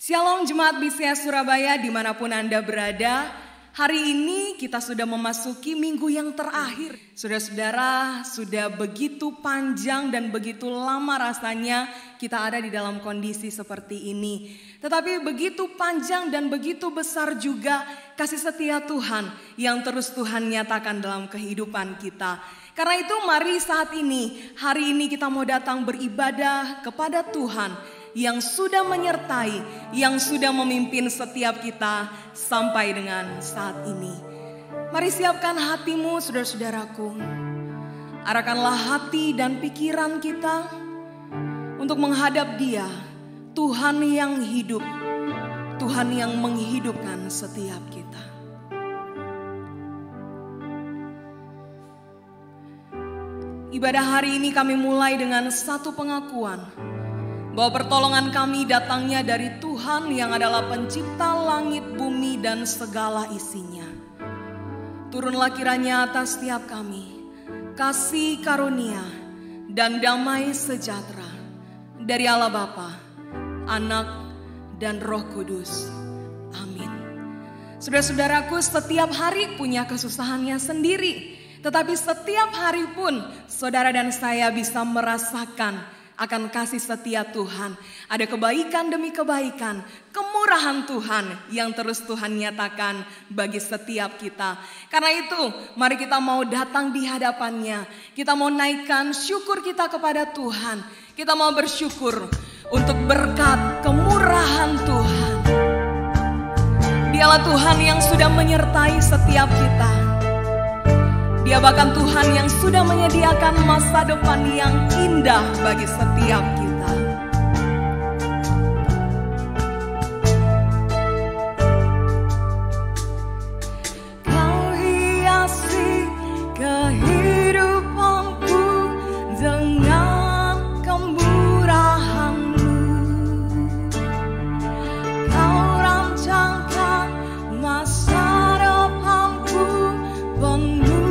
Shalom Jemaat BCS Surabaya dimanapun Anda berada. Hari ini kita sudah memasuki minggu yang terakhir. Saudara-saudara, sudah begitu panjang dan begitu lama rasanya kita ada di dalam kondisi seperti ini. Tetapi begitu panjang dan begitu besar juga kasih setia Tuhan yang terus Tuhan nyatakan dalam kehidupan kita. Karena itu mari saat ini, hari ini kita mau datang beribadah kepada Tuhan yang sudah menyertai, yang sudah memimpin setiap kita sampai dengan saat ini. Mari siapkan hatimu saudara-saudaraku. Arahkanlah hati dan pikiran kita untuk menghadap Dia, Tuhan yang hidup, Tuhan yang menghidupkan setiap kita. Ibadah hari ini kami mulai dengan satu pengakuan bahwa pertolongan kami datangnya dari Tuhan yang adalah pencipta langit, bumi, dan segala isinya. Turunlah kiranya atas setiap kami kasih karunia dan damai sejahtera dari Allah Bapa, Anak, dan Roh Kudus. Amin. Saudara-saudaraku, setiap hari punya kesusahannya sendiri. Tetapi setiap hari pun saudara dan saya bisa merasakan akan kasih setia Tuhan. Ada kebaikan demi kebaikan, kemurahan Tuhan yang terus Tuhan nyatakan bagi setiap kita. Karena itu mari kita mau datang di hadapannya. Kita mau naikkan syukur kita kepada Tuhan. Kita mau bersyukur untuk berkat kemurahan Tuhan. Dialah Tuhan yang sudah menyertai setiap kita. Dia bahkan Tuhan yang sudah menyediakan masa depan yang indah bagi setiap kita. Kau hiasi kehidupanku dengan kemurahan-Mu. Kau rancangkan masa depanku penuh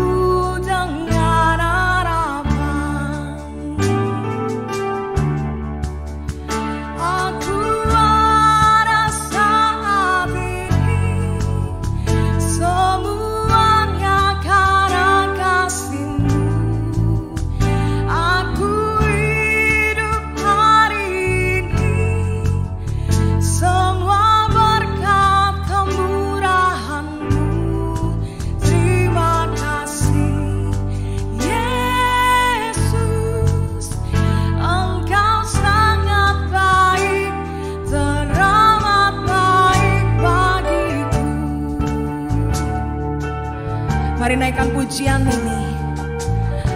Mari naikkan pujian ini,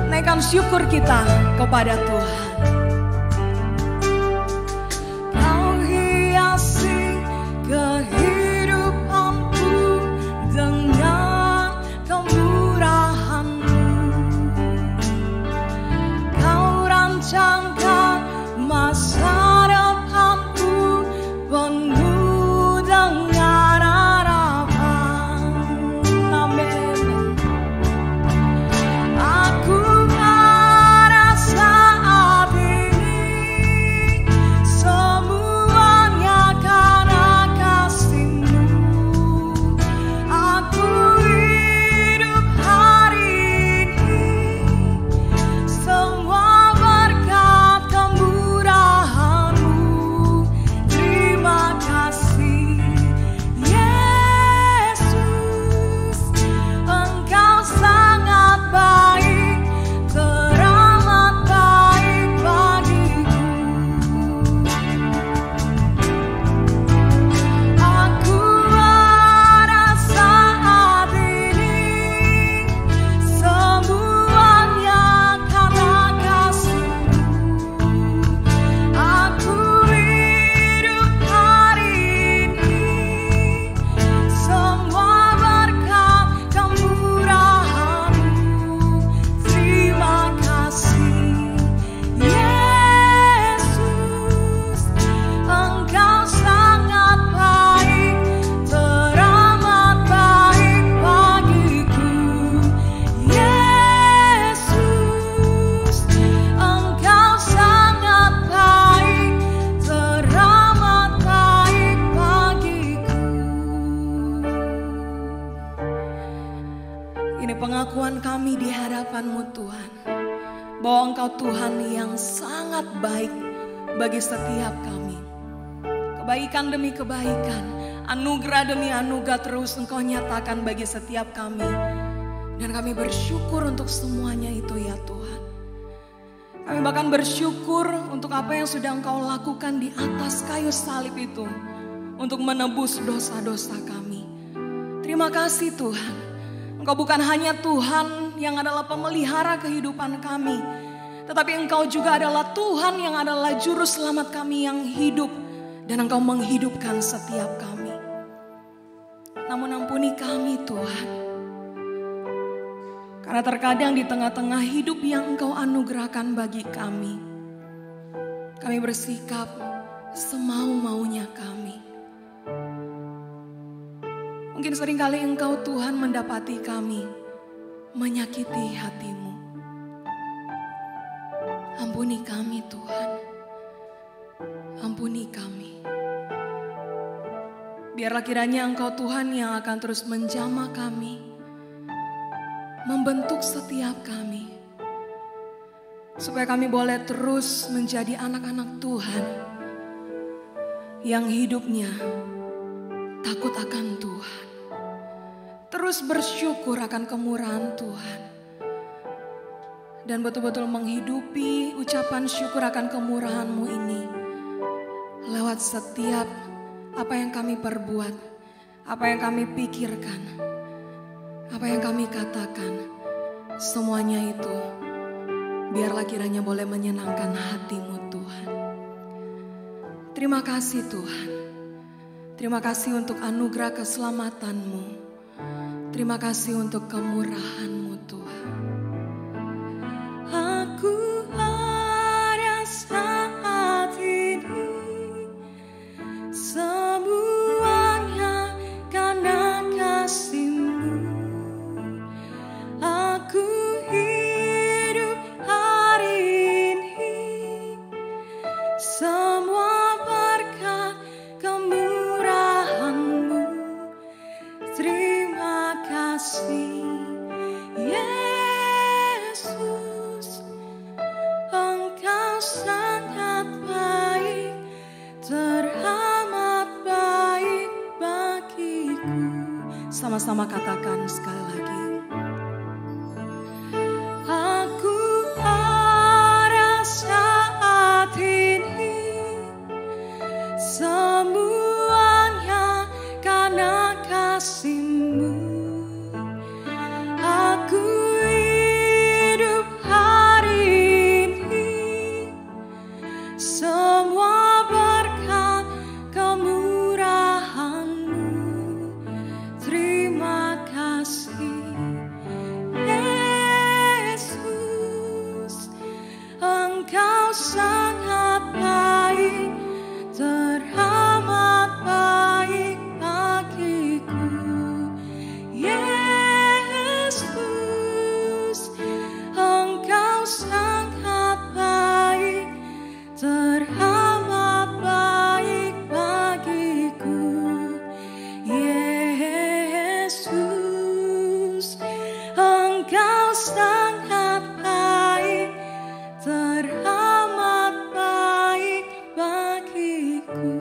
naikkan syukur kita kepada Tuhan. Kau hiasi kehidupanku dengan kemurahan-Mu. Kau rancangkan masa depanku penuh dengan harapan. Amin. Aku merasa pengakuan kami di hadapan-Mu Tuhan, bahwa Engkau Tuhan yang sangat baik bagi setiap kami. Kebaikan demi kebaikan, anugerah demi anugerah terus Engkau nyatakan bagi setiap kami. Dan kami bersyukur untuk semuanya itu ya Tuhan. Kami bahkan bersyukur untuk apa yang sudah Engkau lakukan di atas kayu salib itu, untuk menebus dosa-dosa kami. Terima kasih Tuhan. Engkau bukan hanya Tuhan yang adalah pemelihara kehidupan kami, tetapi Engkau juga adalah Tuhan yang adalah juru selamat kami yang hidup. Dan Engkau menghidupkan setiap kami. Namun ampuni kami Tuhan, karena terkadang di tengah-tengah hidup yang Engkau anugerahkan bagi kami bersikap semau-maunya kami. Mungkin seringkali Engkau Tuhan mendapati kami menyakiti hati-Mu. Ampuni kami Tuhan, ampuni kami. Biarlah kiranya Engkau Tuhan yang akan terus menjamah kami, membentuk setiap kami, supaya kami boleh terus menjadi anak-anak Tuhan yang hidupnya takut akan Tuhan, terus bersyukur akan kemurahan Tuhan, dan betul-betul menghidupi ucapan syukur akan kemurahan-Mu ini lewat setiap apa yang kami perbuat, apa yang kami pikirkan, apa yang kami katakan. Semuanya itu biarlah kiranya boleh menyenangkan hati-Mu Tuhan. Terima kasih Tuhan. Terima kasih untuk anugerah keselamatan-Mu. Terima kasih untuk kemurahan-Mu Tuhan. Aku ada saat ini, semuanya karena kasih-Mu. Aku hidup hari ini, semua berkat kemurahan-Mu. Terima kasih Yesus, Engkau sangat baik, teramat baik bagiku. Sama-sama katakan sekali lagi. Aku ada saat ini, semuanya karena kasih-Mu. Aku hidup hari ini, semua berkat kemurahan-Mu. Terima kasih Yesus, Engkau sangat baik, teramat baik bagiku. Yesus, Engkau sangat baik, teramat baik bagiku. Yesus, Engkau sangat baik, teramat baik bagiku.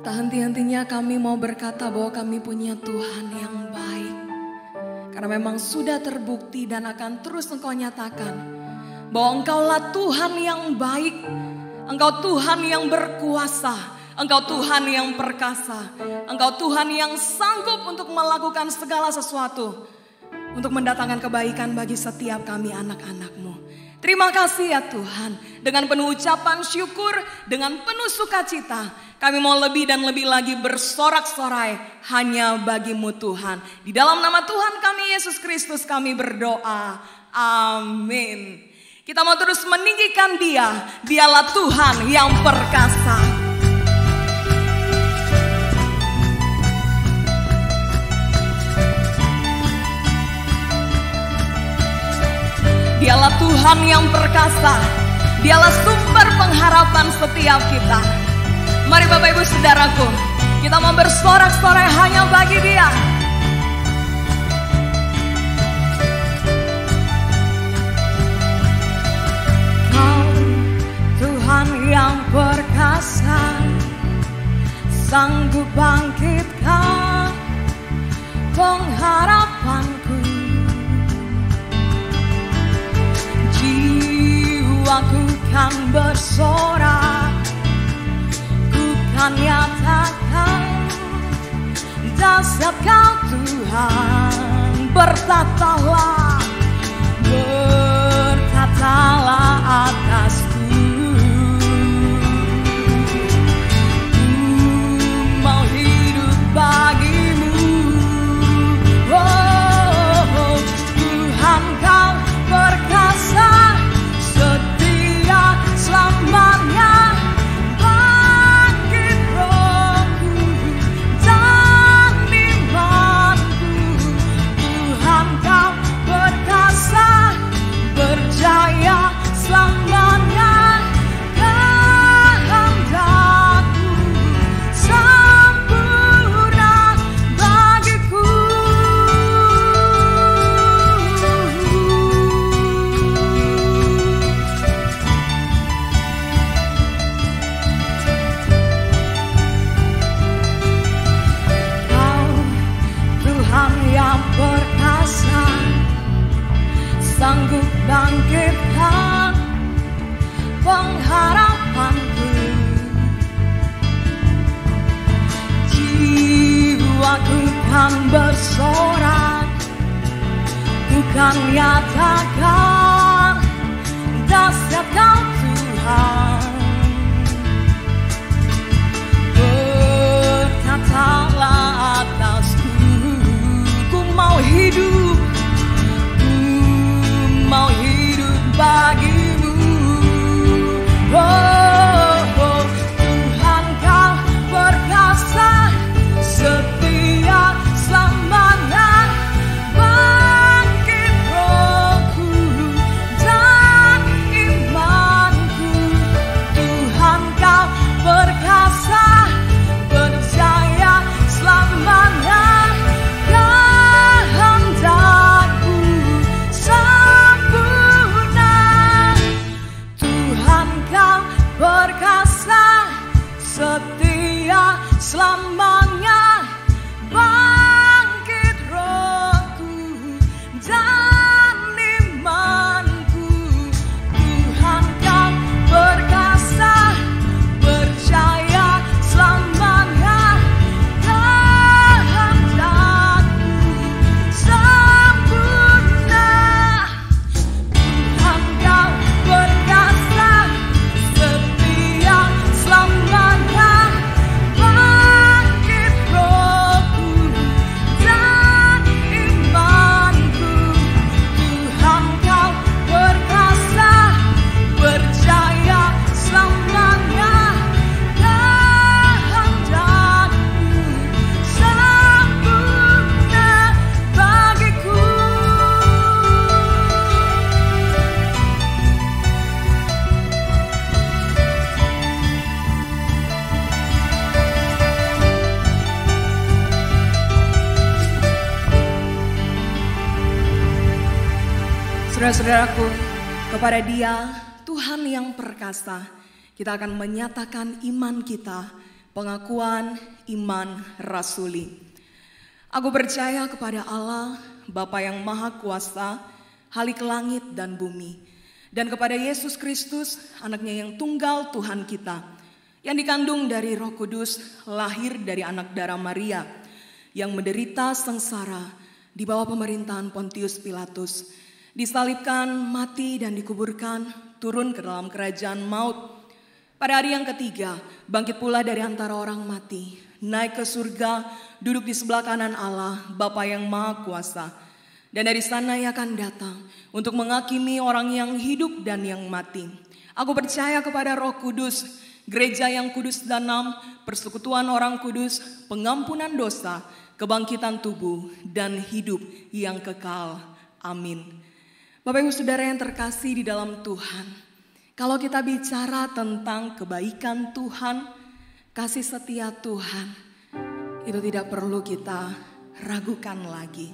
Tak henti-hentinya kami mau berkata bahwa kami punya Tuhan yang baik, karena memang sudah terbukti dan akan terus Engkau nyatakan bahwa Engkaulah Tuhan yang baik, Engkau Tuhan yang berkuasa, Engkau Tuhan yang perkasa, Engkau Tuhan yang sanggup untuk melakukan segala sesuatu untuk mendatangkan kebaikan bagi setiap kami anak-anak-Mu. Terima kasih ya Tuhan. Dengan penuh ucapan syukur, dengan penuh sukacita, kami mau lebih dan lebih lagi bersorak-sorai hanya bagi-Mu Tuhan. Di dalam nama Tuhan kami Yesus Kristus kami berdoa. Amin. Kita mau terus meninggikan Dia. Dialah Tuhan yang perkasa. Dialah Tuhan yang perkasa. Dialah sumber pengharapan setiap kita. Mari Bapak Ibu Saudaraku, Kita mau bersorak-sorai hanya bagi Dia. Kau Tuhan yang perkasa, sanggup bangkitkan pengharapanku. Jiwaku kan bersorak, ku kan nyatakan dahsyat Kau Tuhan. Berkatalah, berkatalah atasku. Mau hidup bagimu, oh Tuhan Kau perkasa, setia selamanya. Bangkit rohku dan imanku, Tuhan Kau perkasa, berjaya selamanya. Kehendakmu sempurna bagiku. Kau Tuhan yang perkasa, sanggup bangkitkan pengharapanku. Jiwaku kan bersorak, ku kan nyatakan dahsyat Kau Tuhan. Berkatalah atasku, ku mau hidup, mau hidup bagimu. Oh, Tuhan Kau perkasa, setia selamanya. Bangkit rohku dan imanku, Tuhan Kau perkasa, berjaya selamanya. Kehendakmu sempurna, Tuhan Kau perkasa, setia selamanya. Bangkit rohku dan imanku, Tuhan Kau perkasa, berjaya selamanya. Kehendakmu sempurna, Tuhan Kau perkasa, setia selamanya. Bangkit rohku dan imanku, Tuhan Kau perkasa, berjaya selamanya. Kehendakmu sempurna bagiku. Saudara-saudaraku, kepada Dia, Tuhan yang perkasa, kita akan menyatakan iman kita, pengakuan iman rasuli. Aku percaya kepada Allah, Bapa yang Maha Kuasa, Halik langit dan bumi, dan kepada Yesus Kristus, anaknya yang tunggal Tuhan kita, yang dikandung dari Roh Kudus, lahir dari anak darah Maria, yang menderita sengsara di bawah pemerintahan Pontius Pilatus, disalibkan, mati dan dikuburkan, turun ke dalam kerajaan maut. Pada hari yang ketiga, bangkit pula dari antara orang mati, naik ke surga, duduk di sebelah kanan Allah, Bapa yang Maha Kuasa. Dan dari sana Ia akan datang untuk menghakimi orang yang hidup dan yang mati. Aku percaya kepada Roh Kudus, gereja yang kudus dan am, persekutuan orang kudus, pengampunan dosa, kebangkitan tubuh, dan hidup yang kekal. Amin. Bapak Ibu Saudara yang terkasih di dalam Tuhan, kalau kita bicara tentang kebaikan Tuhan, kasih setia Tuhan, itu tidak perlu kita ragukan lagi.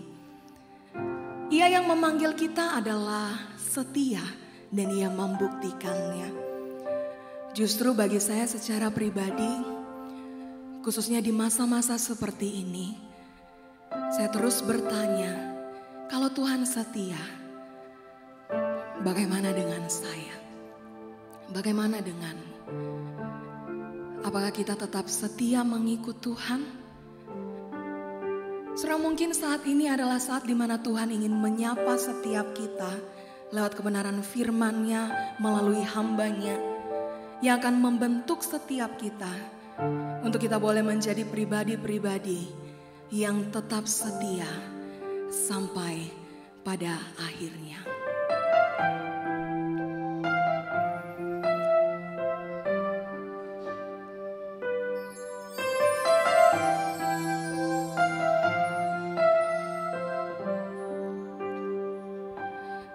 Ia yang memanggil kita adalah setia dan Ia membuktikannya. Justru bagi saya secara pribadi, khususnya di masa-masa seperti ini, saya terus bertanya, kalau Tuhan setia, bagaimana dengan saya? Bagaimana denganmu? Apakah kita tetap setia mengikut Tuhan? Saudara, mungkin saat ini adalah saat di mana Tuhan ingin menyapa setiap kita lewat kebenaran firman-Nya melalui hamba-Nya yang akan membentuk setiap kita untuk kita boleh menjadi pribadi-pribadi yang tetap setia sampai pada akhirnya.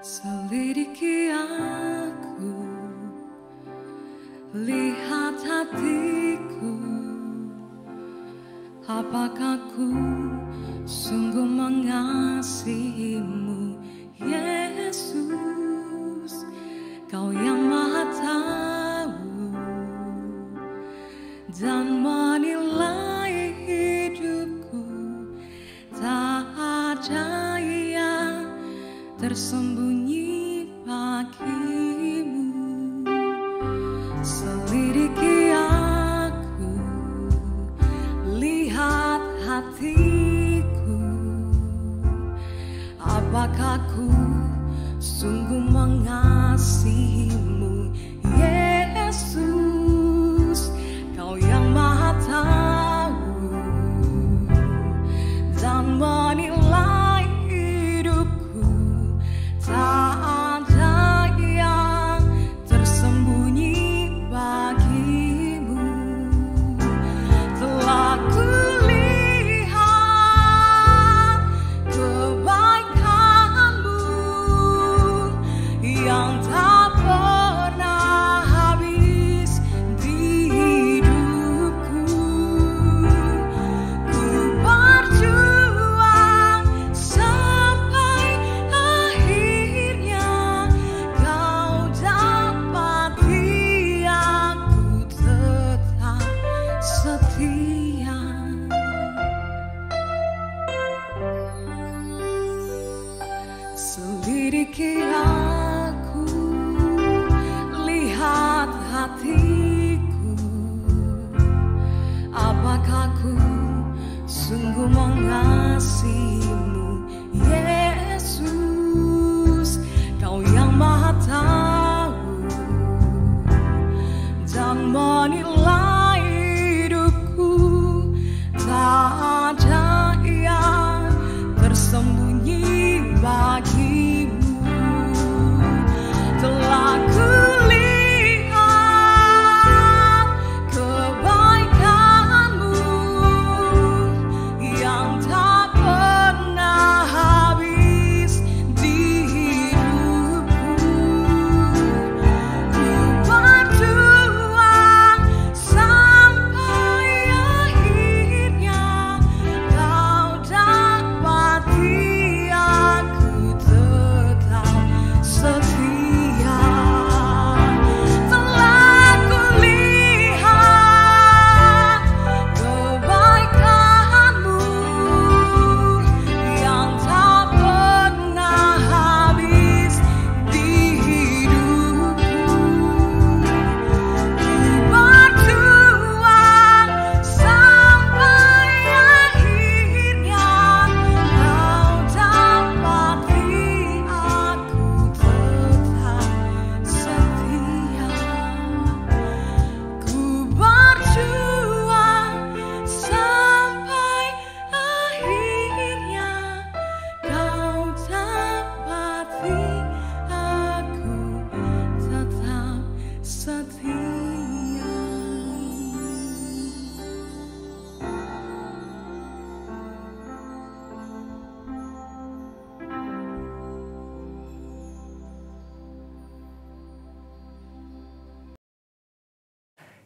Selidiki aku, lihat hatiku, apakah ku sungguh mengasihimu, Yesus, Kau yang Maha Tahu dan menilai hidupku, tak ada yang tersembunyi bagimu. Selidiki aku, lihat hatiku, apakah ku sungguh mengasihimu, Yesus, Kau yang Maha Tahu dan menilai hidupku, tak ada yang tersembunyi bagimu. Telah kulihat kebaikan-Mu yang tak pernah habis di hidupku. Ku berjuang sampai akhirnya, Kau dapati aku tetap setia. Selidiki aku, lihat hatiku, apakah ku sungguh mengasihimu, Yesus, Kau yang Maha Tahu dan menilai hidupku, tak ada yang tersembunyi bagimu. Telah kulihat kebaikan-Mu yang tak pernah habis di hidupku. Ku berjuang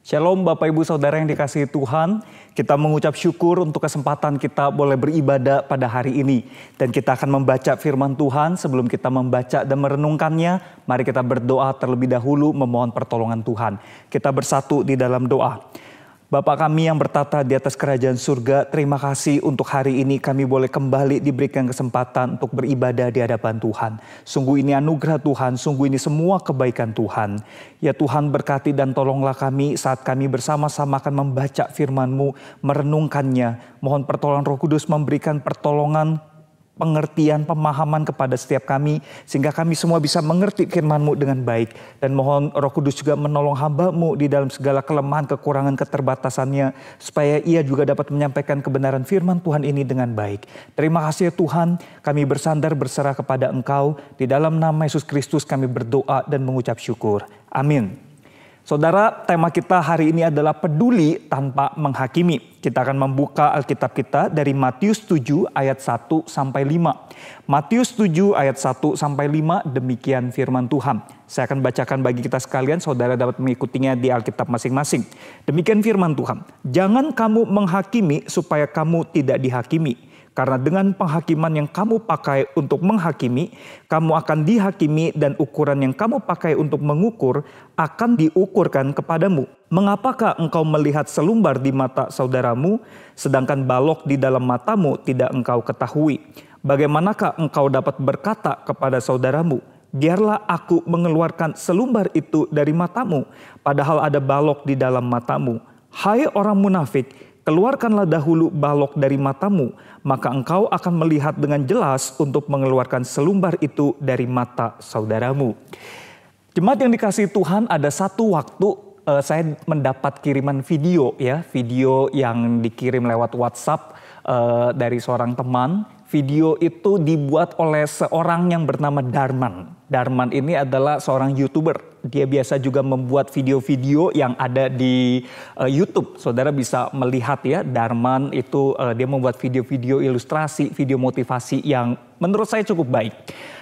Shalom Bapak Ibu Saudara yang dikasihi Tuhan. Kita mengucap syukur untuk kesempatan kita boleh beribadah pada hari ini. Dan kita akan membaca firman Tuhan. Sebelum kita membaca dan merenungkannya, mari kita berdoa terlebih dahulu memohon pertolongan Tuhan. Kita bersatu di dalam doa. Bapa kami yang bertata di atas kerajaan surga, terima kasih untuk hari ini kami boleh kembali diberikan kesempatan untuk beribadah di hadapan Tuhan. Sungguh ini anugerah Tuhan, sungguh ini semua kebaikan Tuhan. Ya Tuhan, berkati dan tolonglah kami saat kami bersama-sama akan membaca firman-Mu, merenungkannya. Mohon pertolongan Roh Kudus memberikan pertolongan, pengertian, pemahaman kepada setiap kami, sehingga kami semua bisa mengerti firman-Mu dengan baik. Dan mohon Roh Kudus juga menolong hamba-Mu di dalam segala kelemahan, kekurangan, keterbatasannya, supaya ia juga dapat menyampaikan kebenaran firman Tuhan ini dengan baik. Terima kasih ya Tuhan, kami bersandar berserah kepada Engkau. Di dalam nama Yesus Kristus kami berdoa dan mengucap syukur. Amin. Saudara, tema kita hari ini adalah peduli tanpa menghakimi. Kita akan membuka Alkitab kita dari Matius 7 ayat 1 sampai 5. Matius 7 ayat 1 sampai 5, demikian firman Tuhan. Saya akan bacakan bagi kita sekalian, saudara dapat mengikutinya di Alkitab masing-masing. Demikian firman Tuhan. Jangan kamu menghakimi supaya kamu tidak dihakimi. Karena dengan penghakiman yang kamu pakai untuk menghakimi, kamu akan dihakimi dan ukuran yang kamu pakai untuk mengukur akan diukurkan kepadamu. Mengapakah engkau melihat selumbar di mata saudaramu, sedangkan balok di dalam matamu tidak engkau ketahui? Bagaimanakah engkau dapat berkata kepada saudaramu, biarlah aku mengeluarkan selumbar itu dari matamu, padahal ada balok di dalam matamu? Hai orang munafik, keluarkanlah dahulu balok dari matamu, maka engkau akan melihat dengan jelas untuk mengeluarkan selumbar itu dari mata saudaramu. Jemaat yang dikasihi Tuhan, ada satu waktu saya mendapat kiriman video yang dikirim lewat WhatsApp dari seorang teman. Video itu dibuat oleh seorang yang bernama Darman. Darman ini adalah seorang YouTuber. Dia biasa juga membuat video-video yang ada di YouTube. Saudara bisa melihat ya, Darman itu dia membuat video-video ilustrasi, video motivasi yang menurut saya cukup baik.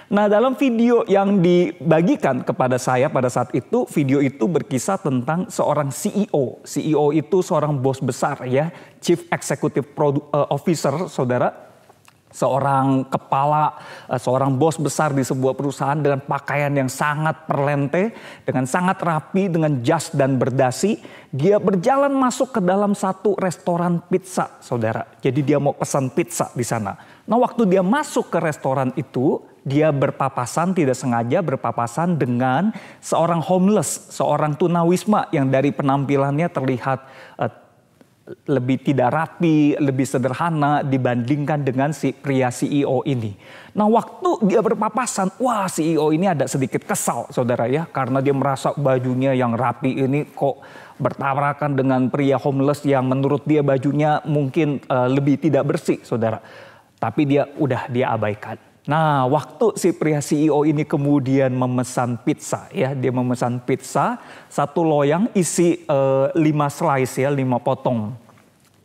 Nah, dalam video yang dibagikan kepada saya pada saat itu, video itu berkisah tentang seorang CEO. CEO itu seorang bos besar ya, Chief Executive Officer, saudara. Seorang kepala, seorang bos besar di sebuah perusahaan dengan pakaian yang sangat perlente, dengan sangat rapi, dengan jas dan berdasi. Dia berjalan masuk ke dalam satu restoran pizza, saudara. Jadi dia mau pesan pizza di sana. Nah, waktu dia masuk ke restoran itu, dia berpapasan, tidak sengaja berpapasan dengan seorang homeless, seorang tunawisma yang dari penampilannya terlihat lebih tidak rapi, lebih sederhana dibandingkan dengan si pria CEO ini. Nah, waktu dia berpapasan, wah CEO ini ada sedikit kesal, saudara ya. Karena dia merasa bajunya yang rapi ini kok bertabrakan dengan pria homeless yang menurut dia bajunya mungkin lebih tidak bersih, saudara. Tapi dia abaikan. Nah, waktu si pria CEO ini kemudian memesan pizza ya, dia memesan pizza satu loyang isi 5 slice ya, 5 potong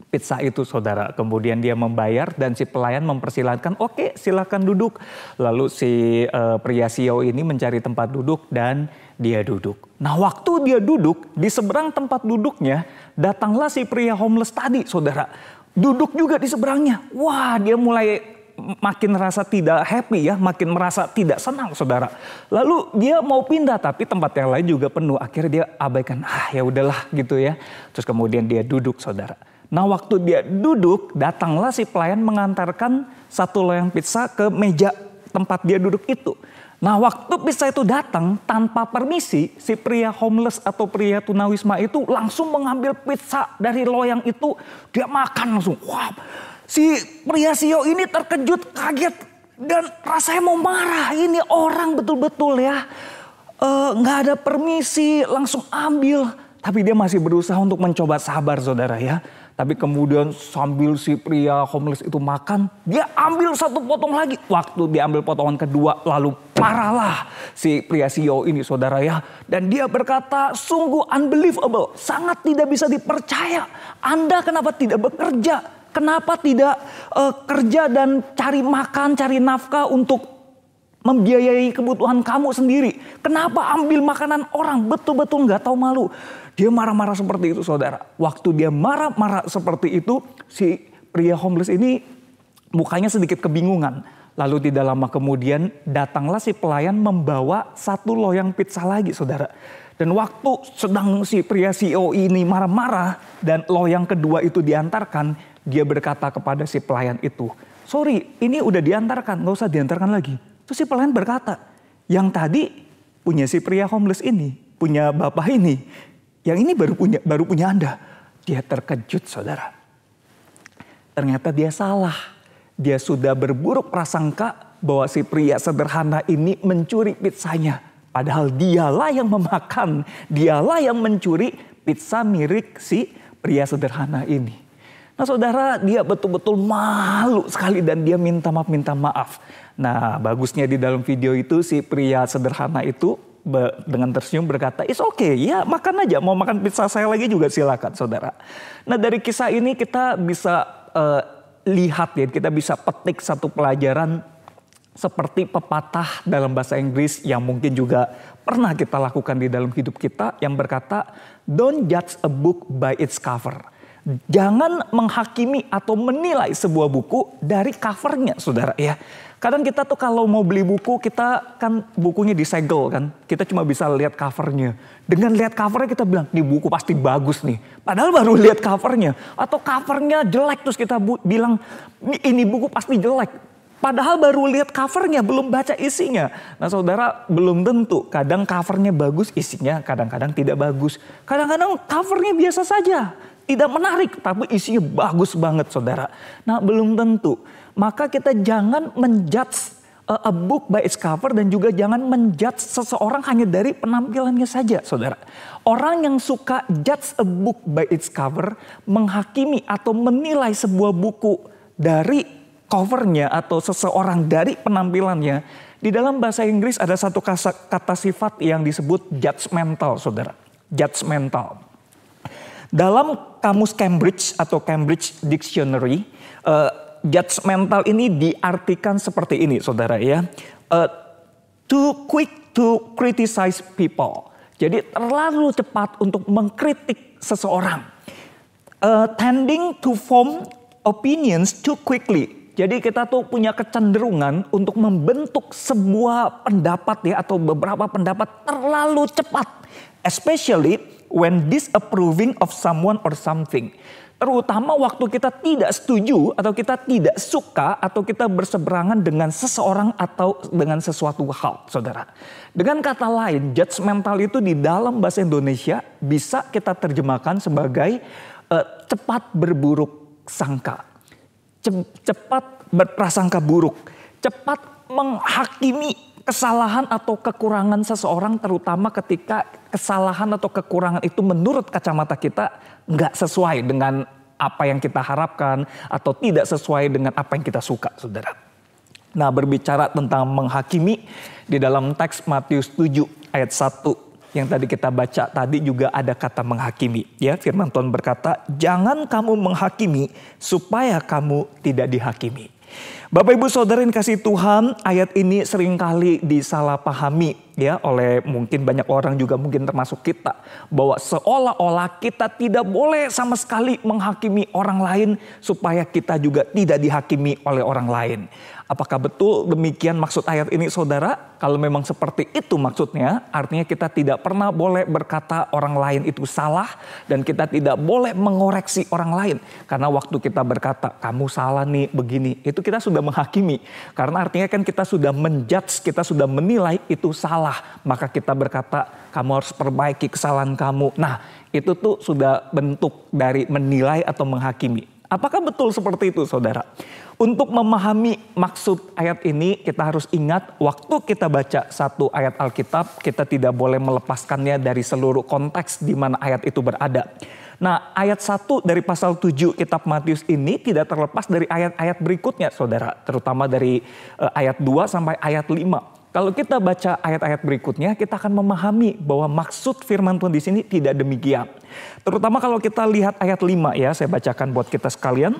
pizza itu, saudara. Kemudian dia membayar dan si pelayan mempersilahkan, oke, silakan duduk. Lalu si pria CEO ini mencari tempat duduk dan dia duduk. Nah, waktu dia duduk di seberang tempat duduknya, datanglah si pria homeless tadi, saudara. Duduk juga di seberangnya. Wah, dia mulai makin merasa tidak happy ya, makin merasa tidak senang, saudara. Lalu dia mau pindah tapi tempat yang lain juga penuh. Akhirnya dia abaikan, ya udahlah gitu ya. Terus kemudian dia duduk, saudara. Nah, waktu dia duduk, datanglah si pelayan mengantarkan satu loyang pizza ke meja tempat dia duduk itu. Nah, waktu pizza itu datang tanpa permisi, si pria homeless atau pria tunawisma itu langsung mengambil pizza dari loyang itu, dia makan langsung. Wah, si pria CEO ini terkejut, kaget, dan rasanya mau marah. Ini orang betul-betul ya, nggak ada permisi, langsung ambil. Tapi dia masih berusaha untuk mencoba sabar, saudara ya. Tapi kemudian sambil si pria homeless itu makan, dia ambil satu potong lagi. Waktu dia ambil potongan kedua, lalu marahlah si pria CEO ini, saudara ya. Dan dia berkata, sungguh unbelievable, sangat tidak bisa dipercaya. Anda kenapa tidak bekerja? Kenapa tidak kerja dan cari makan, cari nafkah untuk membiayai kebutuhan kamu sendiri. Kenapa ambil makanan orang? Betul-betul nggak tahu malu. Dia marah-marah seperti itu, saudara. Waktu dia marah-marah seperti itu, si pria homeless ini mukanya sedikit kebingungan. Lalu tidak lama kemudian datanglah si pelayan membawa 1 loyang pizza lagi, saudara. Dan waktu sedang si pria CEO ini marah-marah dan loyang kedua itu diantarkan, dia berkata kepada si pelayan itu, "Sorry, ini udah diantarkan, nggak usah diantarkan lagi." Terus si pelayan berkata, "Yang tadi punya si pria homeless ini, punya bapak ini, yang ini baru punya Anda." Dia terkejut, saudara. Ternyata dia salah. Dia sudah berburuk prasangka bahwa si pria sederhana ini mencuri pizzanya. Padahal dialah yang memakan, dialah yang mencuri pizza milik si pria sederhana ini. Nah saudara, dia betul-betul malu sekali dan dia minta maaf. Nah bagusnya di dalam video itu si pria sederhana itu dengan tersenyum berkata, "It's okay, ya makan aja, mau makan pizza saya lagi juga silakan," saudara. Nah dari kisah ini kita bisa lihat ya, kita bisa petik satu pelajaran seperti pepatah dalam bahasa Inggris yang mungkin juga pernah kita lakukan di dalam hidup kita yang berkata, "Don't judge a book by its cover." Jangan menghakimi atau menilai sebuah buku dari covernya, saudara ya. Kadang kita tuh kalau mau beli buku, kita kan bukunya disegel kan. Kita cuma bisa lihat covernya. Dengan lihat covernya kita bilang, "Nih buku pasti bagus nih." Padahal baru lihat covernya. Atau covernya jelek terus kita bilang, "Ini buku pasti jelek." Padahal baru lihat covernya, belum baca isinya. Nah saudara, belum tentu. Kadang covernya bagus, isinya kadang-kadang tidak bagus. Kadang-kadang covernya biasa saja. Tidak menarik, tapi isinya bagus banget, saudara. Nah, belum tentu. Maka kita jangan menjudge a book by its cover dan juga jangan menjudge seseorang hanya dari penampilannya saja, saudara. Orang yang suka judge a book by its cover, menghakimi atau menilai sebuah buku dari covernya atau seseorang dari penampilannya, di dalam bahasa Inggris ada satu kata sifat yang disebut judgmental, saudara. Judgmental. Dalam kamus Cambridge atau Cambridge Dictionary, judgmental ini diartikan seperti ini, saudara ya. Too quick to criticize people. Jadi terlalu cepat untuk mengkritik seseorang. Tending to form opinions too quickly. Jadi kita tuh punya kecenderungan untuk membentuk sebuah pendapat ya atau beberapa pendapat terlalu cepat. Especially when disapproving of someone or something. Terutama waktu kita tidak setuju atau kita tidak suka atau kita berseberangan dengan seseorang atau dengan sesuatu hal, saudara. Dengan kata lain, judgmental itu di dalam bahasa Indonesia bisa kita terjemahkan sebagai cepat berburuk sangka. Cepat berprasangka buruk. Cepat menghakimi kesalahan atau kekurangan seseorang, terutama ketika kesalahan atau kekurangan itu menurut kacamata kita nggak sesuai dengan apa yang kita harapkan atau tidak sesuai dengan apa yang kita suka, saudara. Nah, berbicara tentang menghakimi, di dalam teks Matius 7 ayat 1 yang tadi kita baca tadi juga ada kata menghakimi. Ya, firman Tuhan berkata, "Jangan kamu menghakimi supaya kamu tidak dihakimi." Bapak Ibu Saudara yang kasih Tuhan, ayat ini seringkali disalahpahami ya oleh mungkin banyak orang juga mungkin termasuk kita, bahwa seolah-olah kita tidak boleh sama sekali menghakimi orang lain supaya kita juga tidak dihakimi oleh orang lain. Apakah betul demikian maksud ayat ini, saudara? Kalau memang seperti itu maksudnya, artinya kita tidak pernah boleh berkata orang lain itu salah dan kita tidak boleh mengoreksi orang lain. Karena waktu kita berkata, "Kamu salah nih begini," itu kita sudah menghakimi. Karena artinya kan kita sudah menjudge, kita sudah menilai itu salah. Maka kita berkata, "Kamu harus perbaiki kesalahan kamu." Nah, itu tuh sudah bentuk dari menilai atau menghakimi. Apakah betul seperti itu, saudara? Untuk memahami maksud ayat ini, kita harus ingat waktu kita baca satu ayat Alkitab, kita tidak boleh melepaskannya dari seluruh konteks di mana ayat itu berada. Nah, ayat 1 dari pasal 7 kitab Matius ini tidak terlepas dari ayat-ayat berikutnya, saudara. Terutama dari ayat 2 sampai ayat 5. Kalau kita baca ayat-ayat berikutnya, kita akan memahami bahwa maksud firman Tuhan di sini tidak demikian. Terutama kalau kita lihat ayat 5 ya, saya bacakan buat kita sekalian.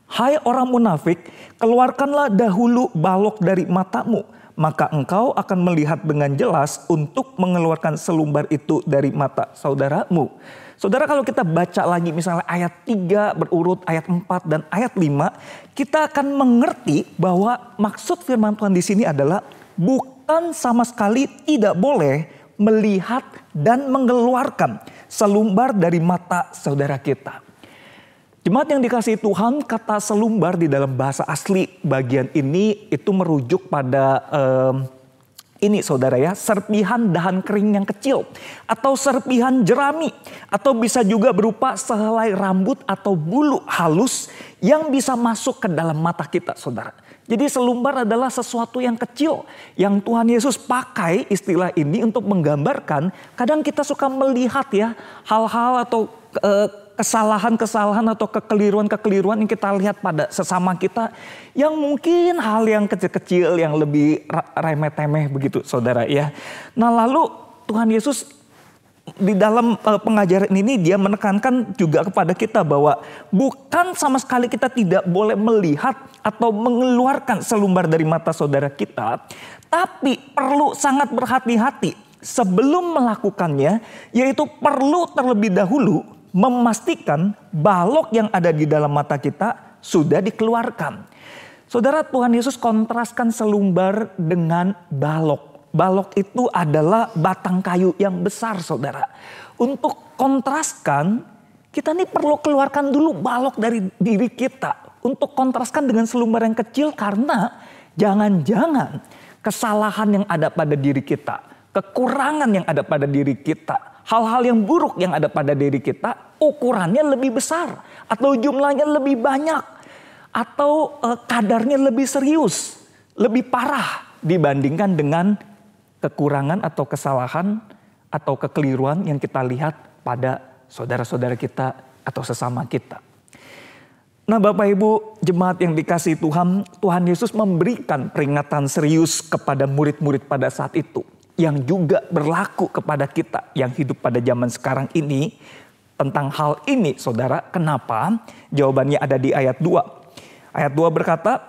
"Hai orang munafik, keluarkanlah dahulu balok dari matamu, maka engkau akan melihat dengan jelas untuk mengeluarkan selumbar itu dari mata saudaramu. Saudara, kalau kita baca lagi misalnya ayat 3 berurut ayat 4 dan ayat 5, kita akan mengerti bahwa maksud firman Tuhan di sini adalah bukan sama sekali tidak boleh melihat dan mengeluarkan selumbar dari mata saudara kita. Jemaat yang dikasihi Tuhan, kata selumbar di dalam bahasa asli bagian ini itu merujuk pada ini saudara ya, serpihan dahan kering yang kecil atau serpihan jerami, atau bisa juga berupa sehelai rambut atau bulu halus yang bisa masuk ke dalam mata kita, saudara. Jadi selumbar adalah sesuatu yang kecil yang Tuhan Yesus pakai istilah ini untuk menggambarkan kadang kita suka melihat ya hal-hal atau kesalahan-kesalahan atau kekeliruan-kekeliruan yang kita lihat pada sesama kita, yang mungkin hal yang kecil-kecil yang lebih remeh-temeh begitu saudara ya. Nah lalu Tuhan Yesus di dalam pengajaran ini dia menekankan juga kepada kita bahwa bukan sama sekali kita tidak boleh melihat atau mengeluarkan selumbar dari mata saudara kita, tapi perlu sangat berhati-hati sebelum melakukannya, yaitu perlu terlebih dahulu memastikan balok yang ada di dalam mata kita sudah dikeluarkan. Saudara, Tuhan Yesus kontraskan selumbar dengan balok. Balok itu adalah batang kayu yang besar, saudara. Untuk kontraskan, kita nih perlu keluarkan dulu balok dari diri kita. Untuk kontraskan dengan selumbar yang kecil, karena jangan-jangan kesalahan yang ada pada diri kita, kekurangan yang ada pada diri kita, hal-hal yang buruk yang ada pada diri kita, ukurannya lebih besar, atau jumlahnya lebih banyak, atau kadarnya lebih serius, lebih parah dibandingkan dengan kekurangan atau kesalahan atau kekeliruan yang kita lihat pada saudara-saudara kita atau sesama kita. Nah Bapak Ibu jemaat yang dikasihi Tuhan, Tuhan Yesus memberikan peringatan serius kepada murid-murid pada saat itu, yang juga berlaku kepada kita yang hidup pada zaman sekarang ini tentang hal ini, saudara. Kenapa? Jawabannya ada di ayat 2. Ayat 2 berkata,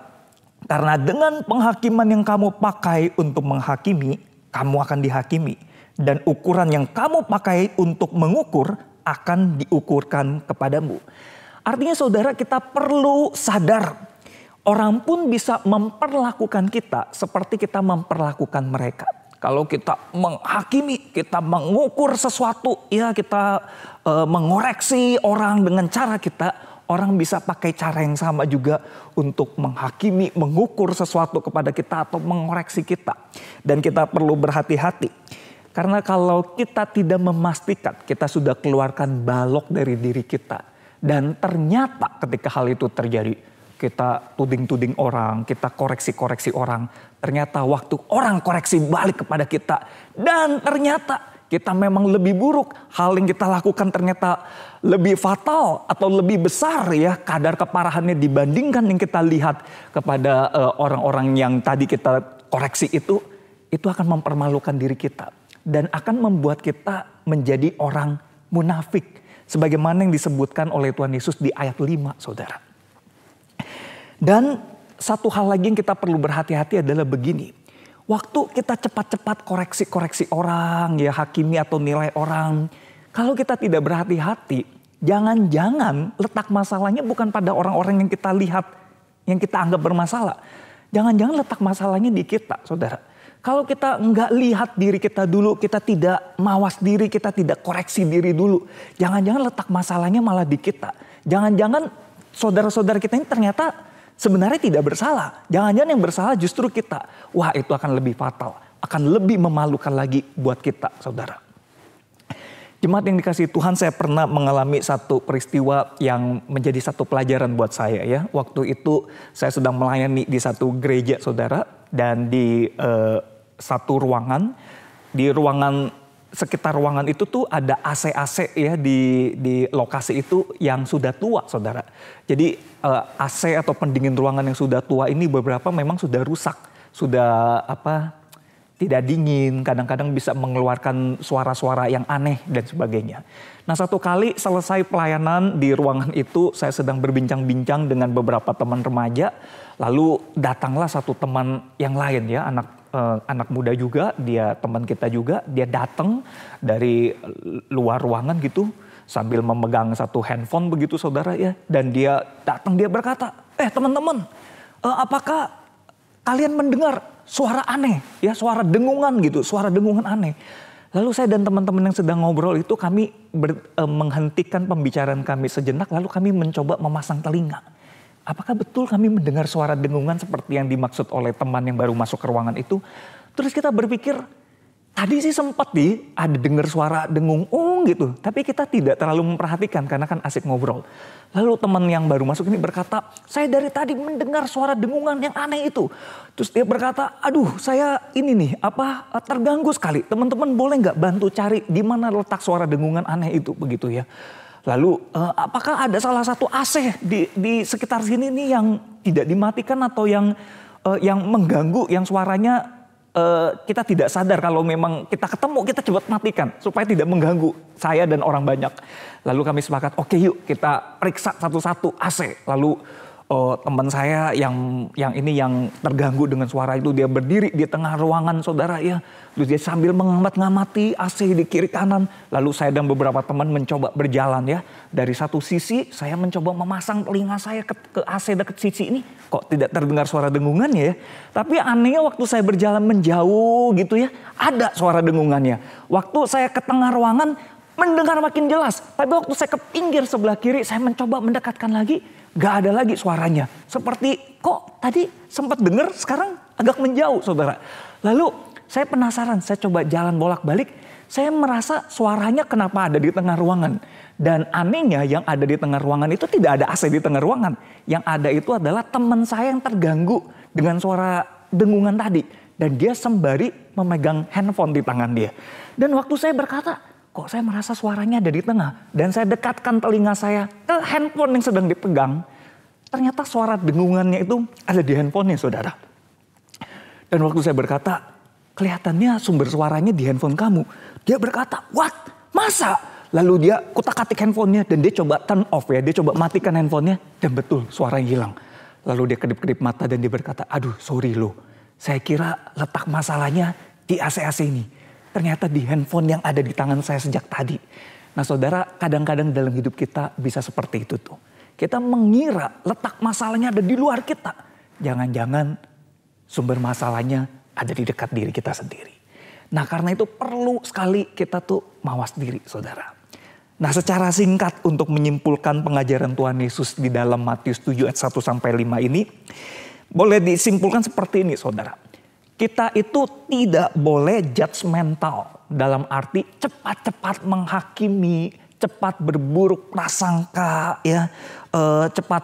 karena dengan penghakiman yang kamu pakai untuk menghakimi, kamu akan dihakimi. Dan ukuran yang kamu pakai untuk mengukur akan diukurkan kepadamu. Artinya saudara, kita perlu sadar, orang pun bisa memperlakukan kita seperti kita memperlakukan mereka. Kalau kita menghakimi, kita mengukur sesuatu, ya kita mengoreksi orang dengan cara kita, orang bisa pakai cara yang sama juga untuk menghakimi, mengukur sesuatu kepada kita atau mengoreksi kita. Dan kita perlu berhati-hati. Karena kalau kita tidak memastikan kita sudah keluarkan balok dari diri kita. Dan ternyata ketika hal itu terjadi, kita tuding-tuding orang, kita koreksi-koreksi orang. Ternyata waktu orang koreksi balik kepada kita, dan ternyata kita memang lebih buruk. Hal yang kita lakukan ternyata lebih fatal atau lebih besar ya kadar keparahannya dibandingkan yang kita lihat kepada orang-orang yang tadi kita koreksi itu akan mempermalukan diri kita. Dan akan membuat kita menjadi orang munafik. Sebagaimana yang disebutkan oleh Tuhan Yesus di ayat 5 saudara. Dan satu hal lagi yang kita perlu berhati-hati adalah begini. Waktu kita cepat-cepat koreksi-koreksi orang, ya hakimi atau nilai orang. Kalau kita tidak berhati-hati, jangan-jangan letak masalahnya bukan pada orang-orang yang kita lihat, yang kita anggap bermasalah. Jangan-jangan letak masalahnya di kita, saudara. Kalau kita nggak lihat diri kita dulu, kita tidak mawas diri, kita tidak koreksi diri dulu. Jangan-jangan letak masalahnya malah di kita. Jangan-jangan saudara-saudara kita ini ternyata sebenarnya tidak bersalah. Jangan-jangan yang bersalah justru kita. Wah, itu akan lebih fatal. Akan lebih memalukan lagi buat kita, saudara. Jemaat yang dikasihi Tuhan, saya pernah mengalami satu peristiwa yang menjadi satu pelajaran buat saya ya. Waktu itu saya sedang melayani di satu gereja, saudara. Dan di satu ruangan, di ruangan sekitar ruangan itu tuh ada AC-AC ya di lokasi itu yang sudah tua, saudara. Jadi AC atau pendingin ruangan yang sudah tua ini beberapa memang sudah rusak, sudah tidak dingin, kadang-kadang bisa mengeluarkan suara-suara yang aneh dan sebagainya. Nah satu kali selesai pelayanan di ruangan itu, saya sedang berbincang-bincang dengan beberapa teman remaja. Lalu datanglah satu teman yang lain ya, anak anak muda juga, dia teman kita juga, dia datang dari luar ruangan gitu sambil memegang satu handphone begitu saudara ya. Dan dia datang, dia berkata, teman-teman, apakah kalian mendengar suara aneh ya, suara dengungan gitu, suara dengungan aneh. Lalu saya dan teman-teman yang sedang ngobrol itu kami menghentikan pembicaraan kami sejenak, lalu kami mencoba memasang telinga. Apakah betul kami mendengar suara dengungan seperti yang dimaksud oleh teman yang baru masuk ke ruangan itu? Terus kita berpikir, tadi sih sempat ada dengar suara dengung gitu. Tapi kita tidak terlalu memperhatikan karena kan asik ngobrol. Lalu teman yang baru masuk ini berkata, saya dari tadi mendengar suara dengungan yang aneh itu. Terus dia berkata, aduh saya ini nih terganggu sekali. Teman-teman boleh nggak bantu cari di mana letak suara dengungan aneh itu begitu ya. Lalu apakah ada salah satu AC di sekitar sini nih yang tidak dimatikan atau yang mengganggu, yang suaranya kita tidak sadar kalau memang kita ketemu kita cepat matikan supaya tidak mengganggu saya dan orang banyak. Lalu kami sepakat, oke yuk kita periksa satu-satu AC. Lalu teman saya yang terganggu dengan suara itu, dia berdiri di tengah ruangan saudara ya. Terus dia sambil mengamati AC di kiri kanan. Lalu saya dan beberapa teman mencoba berjalan ya. Dari satu sisi saya mencoba memasang telinga saya ke AC dekat sisi ini. Kok tidak terdengar suara dengungannya ya. Tapi anehnya waktu saya berjalan menjauh gitu ya, ada suara dengungannya. Waktu saya ke tengah ruangan mendengar makin jelas. Tapi waktu saya ke pinggir sebelah kiri, saya mencoba mendekatkan lagi. Gak ada lagi suaranya. Seperti kok tadi sempat dengar, sekarang agak menjauh saudara. Lalu saya penasaran, saya coba jalan bolak-balik. Saya merasa suaranya kenapa ada di tengah ruangan. Dan anehnya yang ada di tengah ruangan itu tidak ada AC di tengah ruangan. Yang ada itu adalah teman saya yang terganggu dengan suara dengungan tadi. Dan dia sembari memegang handphone di tangan dia. Dan waktu saya berkata, kok saya merasa suaranya ada di tengah. Dan saya dekatkan telinga saya ke handphone yang sedang dipegang. Ternyata suara dengungannya itu ada di handphonenya saudara. Dan waktu saya berkata, kelihatannya sumber suaranya di handphone kamu. Dia berkata, what? Masa? Lalu dia kutak-katik handphonenya dan dia coba turn off ya. Dia coba matikan handphonenya dan betul suaranya hilang. Lalu dia kedip-kedip mata dan dia berkata, aduh sorry loh. Saya kira letak masalahnya di AC-AC ini. Ternyata di handphone yang ada di tangan saya sejak tadi. Nah saudara, kadang-kadang dalam hidup kita bisa seperti itu tuh. Kita mengira letak masalahnya ada di luar kita. Jangan-jangan sumber masalahnya ada di dekat diri kita sendiri. Nah karena itu perlu sekali kita tuh mawas diri saudara. Nah secara singkat untuk menyimpulkan pengajaran Tuhan Yesus di dalam Matius 7 ayat 1-5 ini. Boleh disimpulkan seperti ini saudara. Kita itu tidak boleh judgmental dalam arti cepat-cepat menghakimi, cepat berburuk prasangka, ya, cepat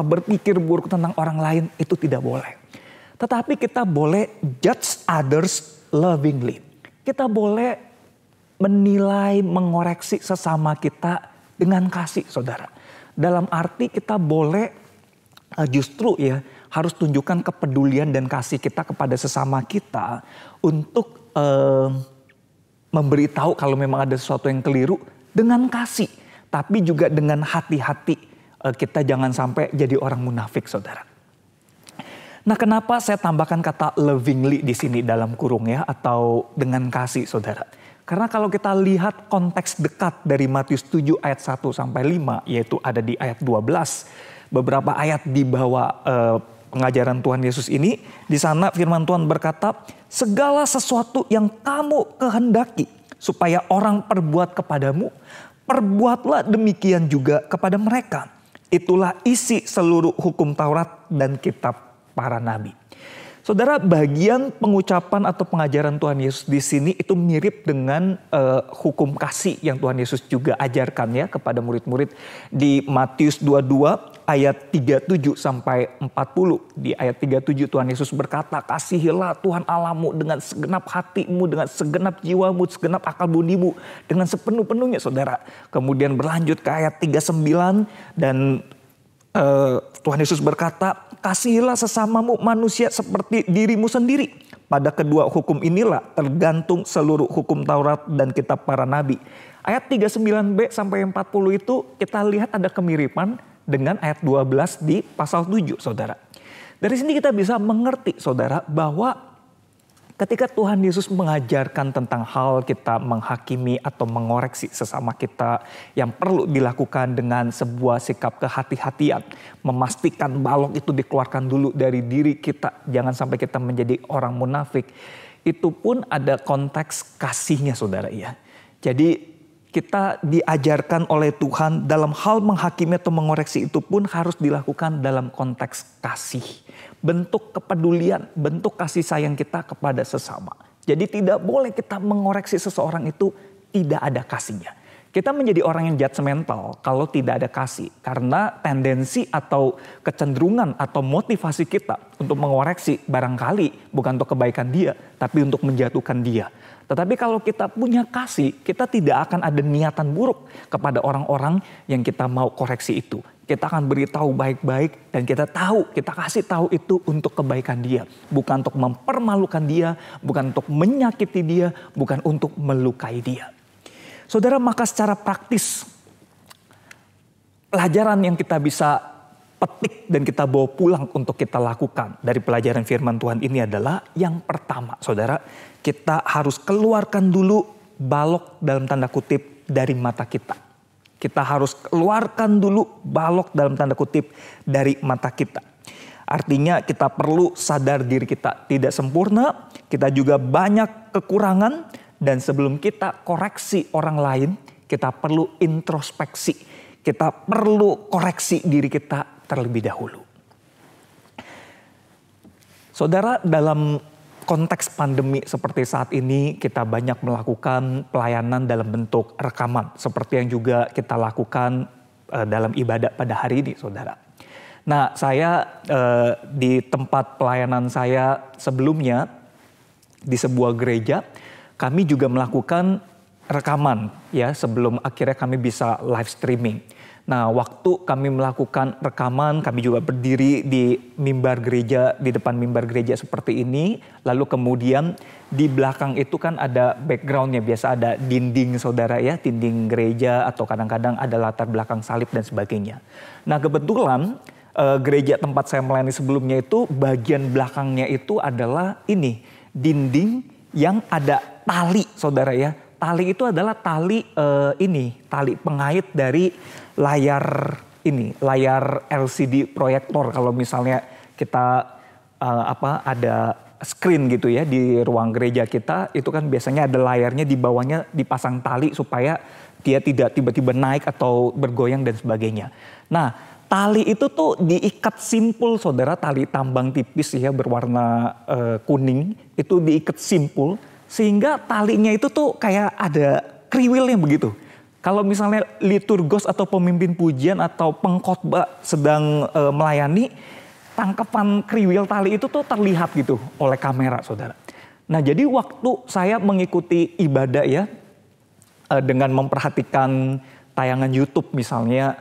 berpikir buruk tentang orang lain, itu tidak boleh. Tetapi kita boleh judge others lovingly. Kita boleh menilai, mengoreksi sesama kita dengan kasih, saudara. Dalam arti kita boleh justru ya harus tunjukkan kepedulian dan kasih kita kepada sesama kita untuk memberitahu kalau memang ada sesuatu yang keliru dengan kasih. Tapi juga dengan hati-hati kita jangan sampai jadi orang munafik saudara. Nah kenapa saya tambahkan kata lovingly di sini dalam kurung ya atau dengan kasih saudara. Karena kalau kita lihat konteks dekat dari Matius 7 ayat 1-5 yaitu ada di ayat 12. Beberapa ayat di bawah pengajaran Tuhan Yesus ini, di sana firman Tuhan berkata, segala sesuatu yang kamu kehendaki supaya orang perbuat kepadamu, perbuatlah demikian juga kepada mereka. Itulah isi seluruh hukum Taurat dan kitab para nabi. Saudara, bagian pengucapan atau pengajaran Tuhan Yesus di sini itu mirip dengan hukum kasih yang Tuhan Yesus juga ajarkan ya kepada murid-murid di Matius 22 ayat 37-40. Di ayat 37 Tuhan Yesus berkata, kasihilah Tuhan Allahmu dengan segenap hatimu, dengan segenap jiwamu, segenap akal budimu, dengan sepenuh-penuhnya saudara. Kemudian berlanjut ke ayat 39 dan Tuhan Yesus berkata, kasihilah sesamamu manusia seperti dirimu sendiri. Pada kedua hukum inilah tergantung seluruh hukum Taurat dan kitab para nabi. Ayat 39b sampai 40 itu kita lihat ada kemiripan dengan ayat 12 di pasal 7 saudara. Dari sini kita bisa mengerti saudara bahwa Ketika Tuhan Yesus mengajarkan tentang hal kita menghakimi atau mengoreksi sesama kita yang perlu dilakukan dengan sebuah sikap kehati-hatian. Memastikan balok itu dikeluarkan dulu dari diri kita. Jangan sampai kita menjadi orang munafik. Itu pun ada konteks kasihnya saudara ya. Jadi kita diajarkan oleh Tuhan dalam hal menghakimi atau mengoreksi itu pun harus dilakukan dalam konteks kasih. Bentuk kepedulian, bentuk kasih sayang kita kepada sesama. Jadi tidak boleh kita mengoreksi seseorang itu tidak ada kasihnya. Kita menjadi orang yang judgmental kalau tidak ada kasih. Karena tendensi atau kecenderungan atau motivasi kita untuk mengoreksi barangkali bukan untuk kebaikan dia, tapi untuk menjatuhkan dia. Tetapi kalau kita punya kasih, kita tidak akan ada niatan buruk kepada orang-orang yang kita mau koreksi itu. Kita akan beritahu baik-baik dan kita kasih tahu itu untuk kebaikan dia. Bukan untuk mempermalukan dia, bukan untuk menyakiti dia, bukan untuk melukai dia. Saudara, maka secara praktis pelajaran yang kita bisa petik dan kita bawa pulang untuk kita lakukan dari pelajaran firman Tuhan ini adalah yang pertama, saudara, kita harus keluarkan dulu balok dalam tanda kutip dari mata kita. Kita harus keluarkan dulu balok dalam tanda kutip dari mata kita. Artinya kita perlu sadar diri kita tidak sempurna, kita juga banyak kekurangan, dan sebelum kita koreksi orang lain, kita perlu introspeksi. Kita perlu koreksi diri kita terlebih dahulu. Saudara, dalam konteks pandemi seperti saat ini kita banyak melakukan pelayanan dalam bentuk rekaman. Seperti yang juga kita lakukan dalam ibadah pada hari ini saudara. Nah saya di tempat pelayanan saya sebelumnya di sebuah gereja kami juga melakukan rekaman ya sebelum akhirnya kami bisa live streaming. Nah, waktu kami melakukan rekaman, kami juga berdiri di mimbar gereja, di depan mimbar gereja seperti ini. Lalu kemudian di belakang itu kan ada backgroundnya, biasa ada dinding saudara ya, dinding gereja atau kadang-kadang ada latar belakang salib dan sebagainya. Nah, kebetulan gereja tempat saya melayani sebelumnya itu bagian belakangnya itu adalah ini, dinding yang ada tali saudara ya. Tali itu adalah tali tali pengait dari layar LCD proyektor. Kalau misalnya kita ada screen gitu ya di ruang gereja kita, itu kan biasanya ada layarnya, di bawahnya dipasang tali supaya dia tidak tiba-tiba naik atau bergoyang dan sebagainya. Nah, tali itu tuh diikat simpul saudara, tali tambang tipis ya berwarna kuning, itu diikat simpul sehingga talinya itu tuh kayak ada kriwilnya begitu. Kalau misalnya liturgos atau pemimpin pujian atau pengkhotbah sedang melayani, tangkapan kriwil tali itu tuh terlihat gitu oleh kamera saudara. Nah jadi waktu saya mengikuti ibadah ya, dengan memperhatikan tayangan YouTube misalnya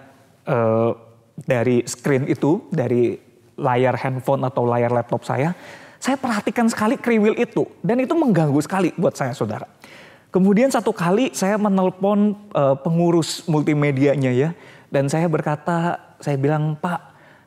dari screen itu, dari layar handphone atau layar laptop saya perhatikan sekali kriwil itu. Dan itu mengganggu sekali buat saya saudara. Kemudian satu kali saya menelpon pengurus multimedianya ya. Dan saya berkata, saya bilang, Pak,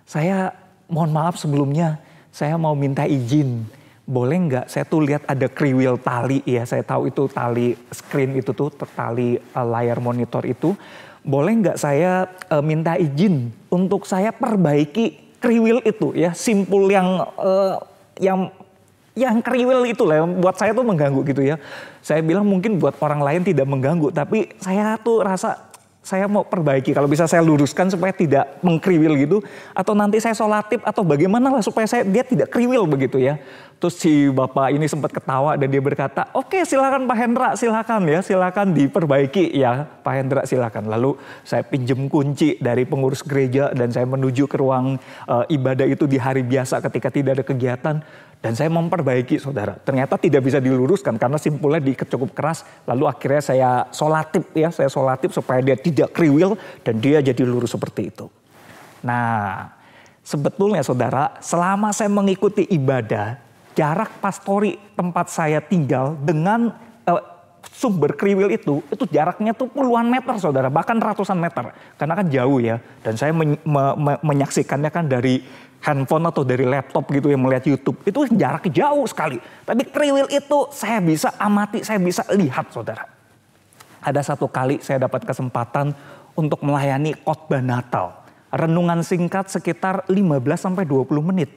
saya mohon maaf sebelumnya, saya mau minta izin. Boleh nggak saya tuh lihat ada kriwil tali ya. Saya tahu itu tali screen itu tuh, tali layar monitor itu. Boleh nggak saya minta izin untuk saya perbaiki kriwil itu ya. Simpul yang kriwil itu lah, buat saya tuh mengganggu gitu ya. Saya bilang mungkin buat orang lain tidak mengganggu, tapi saya tuh rasa saya mau perbaiki. Kalau bisa saya luruskan supaya tidak mengkriwil gitu, atau nanti saya sholatip atau bagaimana lah supaya dia tidak kriwil begitu ya. Terus si bapak ini sempat ketawa dan dia berkata, oke silakan Pak Hendra, silakan ya, silakan diperbaiki ya Pak Hendra, silakan. Lalu saya pinjem kunci dari pengurus gereja dan saya menuju ke ruang ibadah itu di hari biasa ketika tidak ada kegiatan. Dan saya memperbaiki saudara, ternyata tidak bisa diluruskan karena simpulnya diikat cukup keras. Lalu akhirnya saya sholatip supaya dia tidak kriwil dan dia jadi lurus seperti itu. Nah sebetulnya saudara, selama saya mengikuti ibadah, jarak pastori tempat saya tinggal dengan sumber kriwil itu jaraknya tuh puluhan meter saudara, bahkan ratusan meter. Karena kan jauh ya, dan saya menyaksikannya kan dari handphone atau dari laptop gitu yang melihat YouTube. Itu jaraknya jauh sekali. Tapi kriwil itu saya bisa amati, saya bisa lihat saudara. Ada satu kali saya dapat kesempatan untuk melayani khotbah Natal. Renungan singkat sekitar 15-20 menit.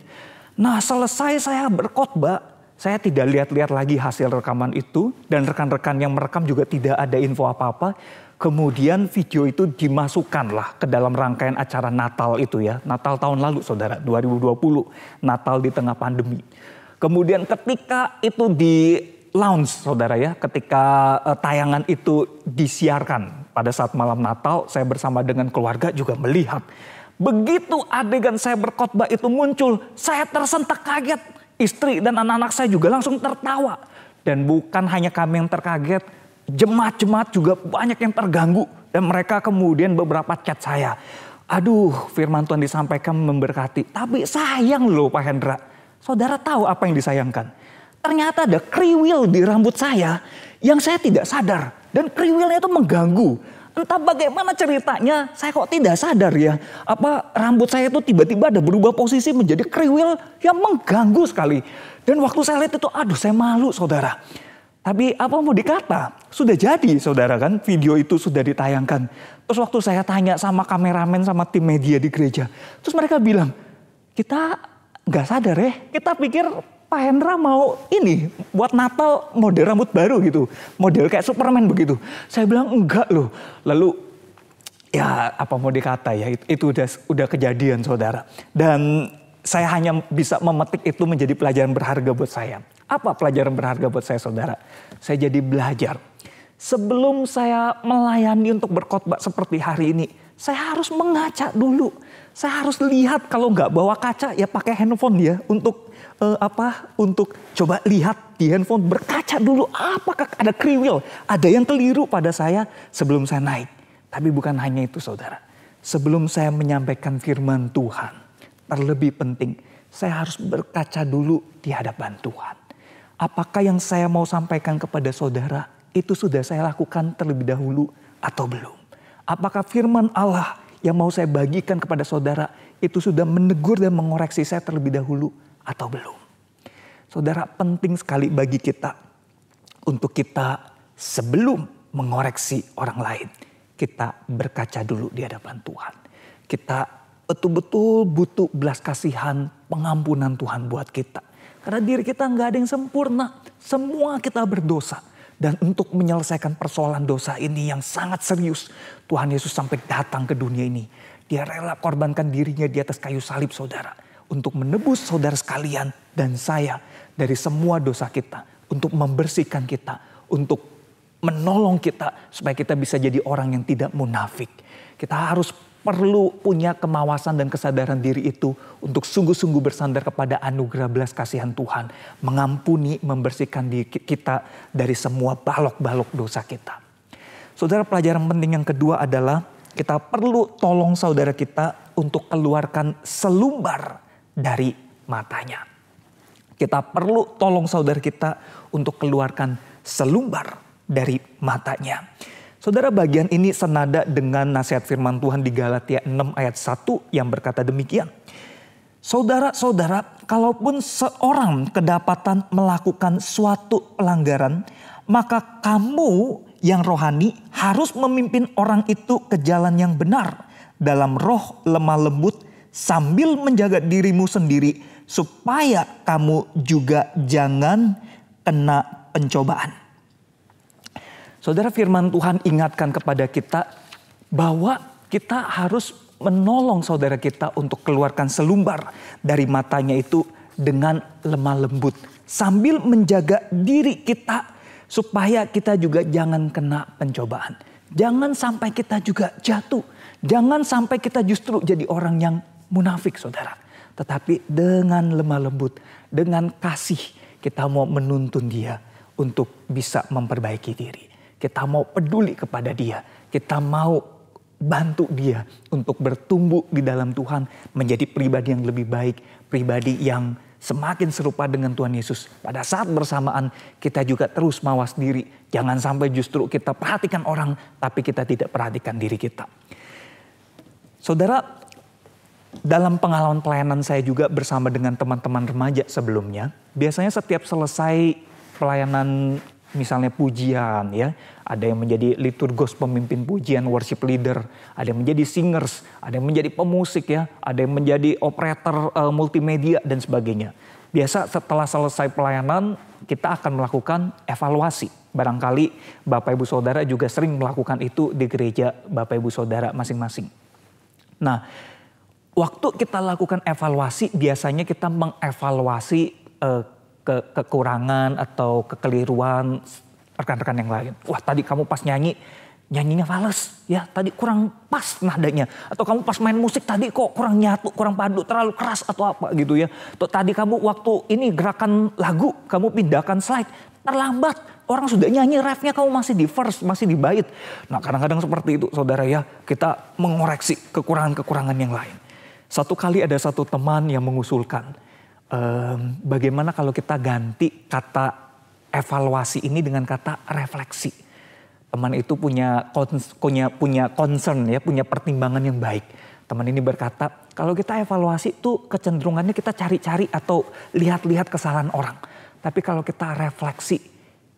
Nah selesai saya berkhotbah, saya tidak lihat-lihat lagi hasil rekaman itu. Dan rekan-rekan yang merekam juga tidak ada info apa-apa. Kemudian video itu dimasukkanlah ke dalam rangkaian acara Natal itu ya. Natal tahun lalu saudara, 2020. Natal di tengah pandemi. Kemudian ketika itu di launch saudara ya, ketika tayangan itu disiarkan pada saat malam Natal, saya bersama dengan keluarga juga melihat. Begitu adegan saya berkhotbah itu muncul, saya tersentak kaget. Istri dan anak-anak saya juga langsung tertawa. Dan bukan hanya kami yang terkaget, jemaat-jemaat juga banyak yang terganggu. Dan mereka kemudian beberapa chat saya. Aduh, firman Tuhan disampaikan memberkati. Tapi sayang loh Pak Hendra. Saudara tahu apa yang disayangkan? Ternyata ada kriwil di rambut saya yang saya tidak sadar. Dan kriwilnya itu mengganggu. Entah bagaimana ceritanya, saya kok tidak sadar ya. Apa rambut saya itu tiba-tiba ada berubah posisi menjadi kriwil yang mengganggu sekali. Dan waktu saya lihat itu, aduh saya malu saudara. Tapi apa mau dikata, sudah jadi saudara kan, video itu sudah ditayangkan. Terus waktu saya tanya sama kameramen, sama tim media di gereja. Terus mereka bilang, kita gak sadar ya, kita pikir Pak Hendra mau ini buat Natal model rambut baru gitu. Model kayak Superman begitu. Saya bilang enggak loh. Lalu ya apa mau dikata ya, itu udah kejadian saudara. Dan saya hanya bisa memetik itu menjadi pelajaran berharga buat saya. Apa pelajaran berharga buat saya saudara? Saya jadi belajar. Sebelum saya melayani untuk berkhotbah seperti hari ini, saya harus mengaca dulu. Saya harus lihat, kalau nggak bawa kaca ya pakai handphone ya untuk untuk coba lihat di handphone, berkaca dulu apakah ada kriwil, ada yang keliru pada saya sebelum saya naik. Tapi bukan hanya itu saudara. Sebelum saya menyampaikan firman Tuhan, terlebih penting saya harus berkaca dulu di hadapan Tuhan. Apakah yang saya mau sampaikan kepada saudara itu sudah saya lakukan terlebih dahulu atau belum? Apakah firman Allah yang mau saya bagikan kepada saudara itu sudah menegur dan mengoreksi saya terlebih dahulu atau belum? Saudara, penting sekali bagi kita untuk kita sebelum mengoreksi orang lain, kita berkaca dulu di hadapan Tuhan. Kita betul-betul butuh belas kasihan, pengampunan Tuhan buat kita. Karena diri kita nggak ada yang sempurna, semua kita berdosa. Dan untuk menyelesaikan persoalan dosa ini yang sangat serius, Tuhan Yesus sampai datang ke dunia ini. Dia rela korbankan dirinya di atas kayu salib saudara. Untuk menebus saudara sekalian dan saya dari semua dosa kita. Untuk membersihkan kita. Untuk menolong kita supaya kita bisa jadi orang yang tidak munafik. Kita harus perlu punya kemawasan dan kesadaran diri itu untuk sungguh-sungguh bersandar kepada anugerah belas kasihan Tuhan. Mengampuni, membersihkan diri kita dari semua balok-balok dosa kita. Saudara, pelajaran penting yang kedua adalah kita perlu tolong saudara kita untuk keluarkan selumbar dari matanya. Kita perlu tolong saudara kita untuk keluarkan selumbar dari matanya. Saudara, bagian ini senada dengan nasihat firman Tuhan di Galatia 6 ayat 1 yang berkata demikian. Saudara-saudara, kalaupun seorang kedapatan melakukan suatu pelanggaran, maka kamu yang rohani harus memimpin orang itu ke jalan yang benar dalam roh lemah lembut sambil menjaga dirimu sendiri supaya kamu juga jangan kena pencobaan. Saudara, firman Tuhan ingatkan kepada kita bahwa kita harus menolong saudara kita untuk keluarkan selumbar dari matanya itu dengan lemah lembut. Sambil menjaga diri kita supaya kita juga jangan kena pencobaan. Jangan sampai kita juga jatuh. Jangan sampai kita justru jadi orang yang munafik saudara. Tetapi dengan lemah lembut, dengan kasih kita mau menuntun dia untuk bisa memperbaiki diri. Kita mau peduli kepada dia. Kita mau bantu dia untuk bertumbuh di dalam Tuhan. Menjadi pribadi yang lebih baik. Pribadi yang semakin serupa dengan Tuhan Yesus. Pada saat bersamaan kita juga terus mawas diri. Jangan sampai justru kita perhatikan orang tapi kita tidak perhatikan diri kita. Saudara, dalam pengalaman pelayanan saya juga bersama dengan teman-teman remaja sebelumnya. Biasanya setiap selesai pelayanan misalnya pujian ya. Ada yang menjadi liturgos pemimpin pujian, worship leader. Ada yang menjadi singers, ada yang menjadi pemusik ya. Ada yang menjadi operator multimedia dan sebagainya. Biasa setelah selesai pelayanan kita akan melakukan evaluasi. Barangkali Bapak Ibu Saudara juga sering melakukan itu di gereja Bapak Ibu Saudara masing-masing. Nah, waktu kita lakukan evaluasi biasanya kita mengevaluasi kekurangan atau kekeliruan rekan-rekan yang lain. Wah, tadi kamu pas nyanyinya fales ya, tadi kurang pas nadanya. Atau kamu pas main musik tadi kok kurang nyatu, kurang padu, terlalu keras atau apa gitu ya. Atau tadi kamu waktu ini gerakan lagu, kamu pindahkan slide, terlambat. Orang sudah nyanyi refnya, kamu masih di verse, masih di bait. Nah, kadang-kadang seperti itu saudara ya, kita mengoreksi kekurangan-kekurangan yang lain. Satu kali ada satu teman yang mengusulkan, bagaimana kalau kita ganti kata evaluasi ini dengan kata refleksi. Teman itu punya concern ya, punya pertimbangan yang baik. Teman ini berkata, kalau kita evaluasi itu kecenderungannya kita cari-cari atau lihat-lihat kesalahan orang. Tapi kalau kita refleksi,